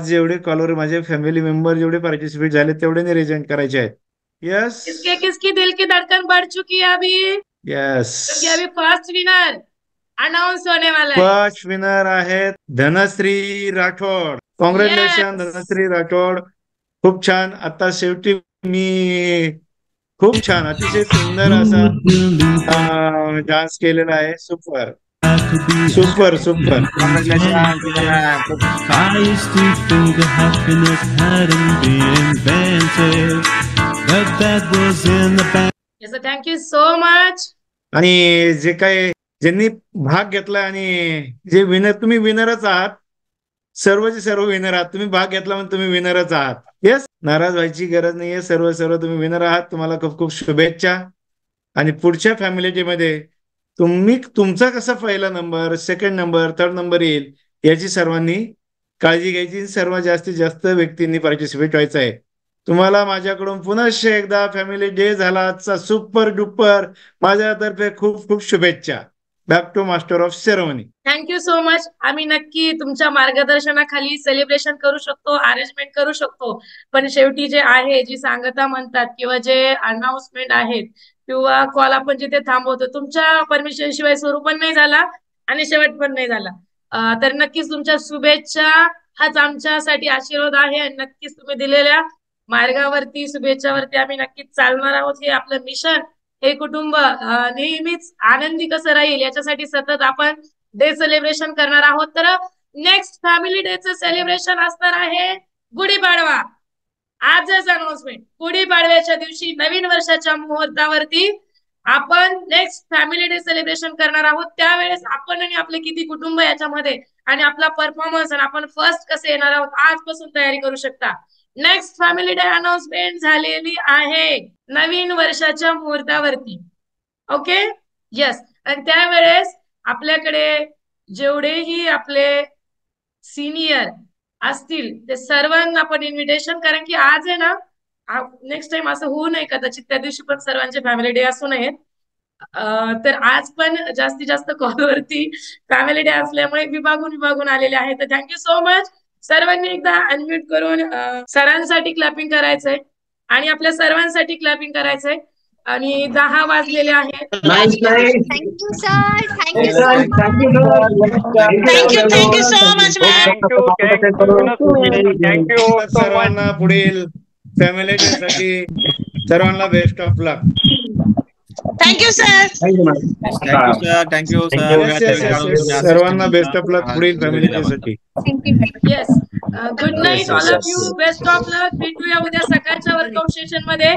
जेवढे कॉलवर माझे फॅमिली मेंबर जेवढे पार्टिसिपेट झाले तेवढ्यांनी रेजेंट करायचे आहेत. यस, किसकी दिल की धड़कन बढ़ चुकी है अभी. यस, क्योंकि अभी फर्स्ट विनर अनाउंस होने वाला है. फर्स्ट विनर आहेत धनश्री राठोड. कॉंग्रॅच्युलेशन धनश्री राठोड. खूप छान. आता शेवटी मी खूप छान, अतिशय सुंदर असा डान्स केलेला आहे. Super super super. Thank you so much. आणि जे काही ज्यांनी भाग घेतला आणि जे विनर, तुम्ही विनरच आहात. सर्वचे सर्व विनर आहात. तुम्ही भाग घेतला म्हणून तुम्ही विनरच आहात. येस, नाराज व्हायची गरज नाहीये. सर्व तुम्ही विनर आहात. तुम्हाला खूप खूप शुभेच्छा. आणि पुढच्या फॅमिली डे मध्ये तुमचा कसा पहिला number, second number, third number येईल याची सर्वांनी काळजी घ्यायची. सर्व जास्तीत जास्त व्यक्तींनी पार्टिसिपेट व्हायचं आहे. तुम्हाला माझ्याकडून पुन्हा एकदा फॅमिली डे झाला आजचा सुपर डुपर. माझ्यातर्फे खूप खूप शुभेच्छा. Back to master of ceremony. Thank you so much. आम्ही नक्की तुमच्या मार्गदर्शनाखाली सेलिब्रेशन करू शकतो, अरेंजमेंट करू शकतो. पण शेवटी जे आहे, जी सांगता म्हणतात किंवा जे अनाउन्समेंट आहेत किंवा कॉल आपण जिथे थांबवतो, तुमच्या परमिशन शिवाय सुरू पण नाही झाला आणि शेवट पण नाही झाला. तर नक्कीच तुमच्या शुभेच्छा हाच आमच्यासाठी आशीर्वाद आहे. आणि नक्कीच तुम्ही दिलेल्या मार्गावरती, शुभेच्छावरती आम्ही नक्कीच चालणार आहोत. हे आपलं मिशन, हे कुटुंब नेहमीच आनंदी कसं राहील याच्यासाठी सतत आपण डे सेलिब्रेशन करणार आहोत. तर नेक्स्ट फॅमिली डेचं सेलिब्रेशन असणार आहे गुढीपाडवा. आजच अनाउन्समेंट. गुढीपाडव्याच्या दिवशी नवीन वर्षाच्या मुहूर्तावरती आपण नेक्स्ट फॅमिली डे सेलिब्रेशन करणार आहोत. त्यावेळेस आपण आणि आपले किती कुटुंब याच्यामध्ये आणि आपला परफॉर्मन्स आणि आपण फर्स्ट कसे येणार आहोत आजपासून तयारी करू शकता. नेक्स्ट फॅमिली डे अनाउन्समेंट झालेली आहे नवीन वर्षाच्या मुहूर्तावरती. Okay, yes. आणि त्यावेळेस आपल्याकडे जेवढेही आपले सिनियर असतील ते सर्वांना आपण इन्व्हिटेशन, कारण की आज आहे ना, नेक्स्ट टाइम असं होऊ नये कदाचित त्या दिवशी पण सर्वांचे फॅमिली डे असू नयेत. तर आज पण जास्तीत जास्त कॉलवरती फॅमिली डे असल्यामुळे विभागून आलेले आहेत. तर थँक्यू सो मच. सर्वांनी एकदा अनम्यूट करून सरांसाठी क्लॅपिंग करायचंय आणि आपल्या सर्वांसाठी क्लॅपिंग करायचंय. आणि 10 वाजलेले आहेत. Thank you sir. Thank you sir. Thank you so much ma'am. सर्वांना पुढील फॅमिली डे साठी सर्वांना best of luck. Thank you sir. Thank you sir. Thank you sir. सर्वांना बेस्ट ऑफ लक पुढील फॅमिली डेसाठी. Yes. Good night all of you. Best of luck. भेटूया उद्या सकाळच्या वर्कआउट सेशन मध्ये.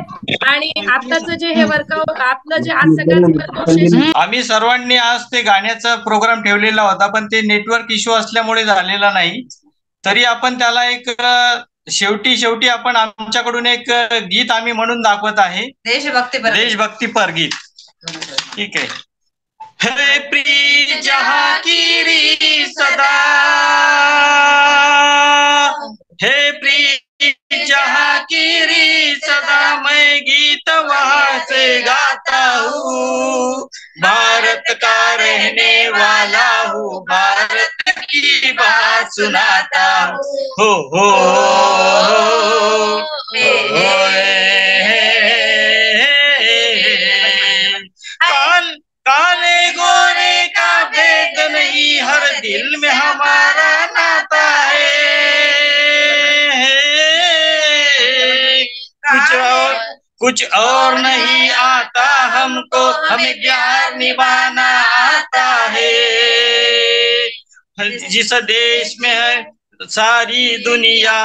आणि आताचं जे हे वर्कआउट आपलं जे आज सकाळचं वर्कआउट सेशन आम्ही सर्वांनी आज ते गाण्याचा प्रोग्राम ठेवलेला होता, पण ते नेटवर्क इश्यू असल्यामुळे झालेला नाही. तरी आपण त्याला एक शेवटी आपण आमच्याकडून एक गीत आम्ही म्हणून दाखवत आहे. देशभक्तीपर गीत. ठीक आहे. है प्रीत जहां की री सदा, है प्रीत जहां की री सदा, मैं गीत वहां से गाता हूँ. भारत का रहने वाला हूँ, भारत की बात सुनाता हूँ. हो काले गोरे का भेद नहीं, हर दिल में हमारा नाता है. कुछ और नहीं आता हमको, हमें प्यार निभाना आता है. जिस देश में है सारी दुनिया,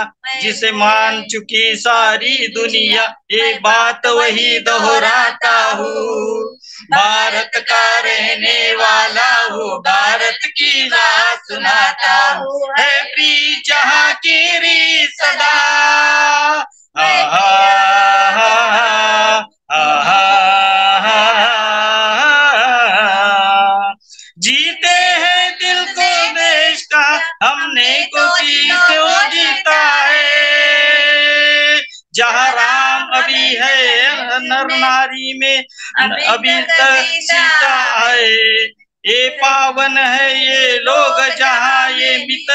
जिसे मान चुकी सारी दुनिया, एक बात वही दोहराता हूँ. भारत का रहने वाला हूँ, भारत की बात सुनाता हूँ. है प्रीत जहाँ की री सदा. जीते हैं दिल को देश का, हमने कोशिश क्यों जीता है. जहाँ राम अभी है नर नारी में अभी तक सीता है. ये पावन है ये लोग जहाँ ये मित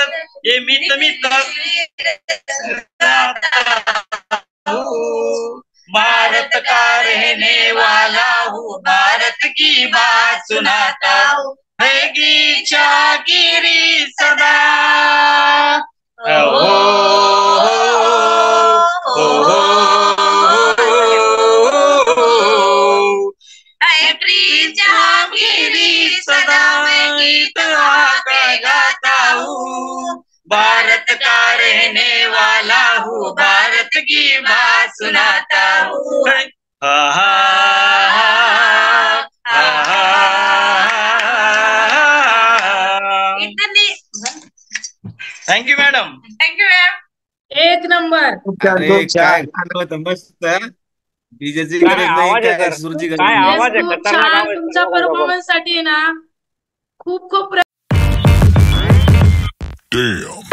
भारत का रहने वाला हूँ, भारत की बात सुनाता हूँ. है गीचा गिरी सदा. प्रीत जहाँ गिरी सदा, मैं गीत आकर गाता हूँ. भारत का रहने वाला हूँ, भारत की बात सुनाता हूँ. Thank you madam. Thank you ma'am. एक नंबर. अरे काय होतं मस्त. डीजेची गरज नाही, काय सुरची गरज नाही. खूप छान. तुमच्या परफॉर्मन्स साठी ना खूप खूप Damn.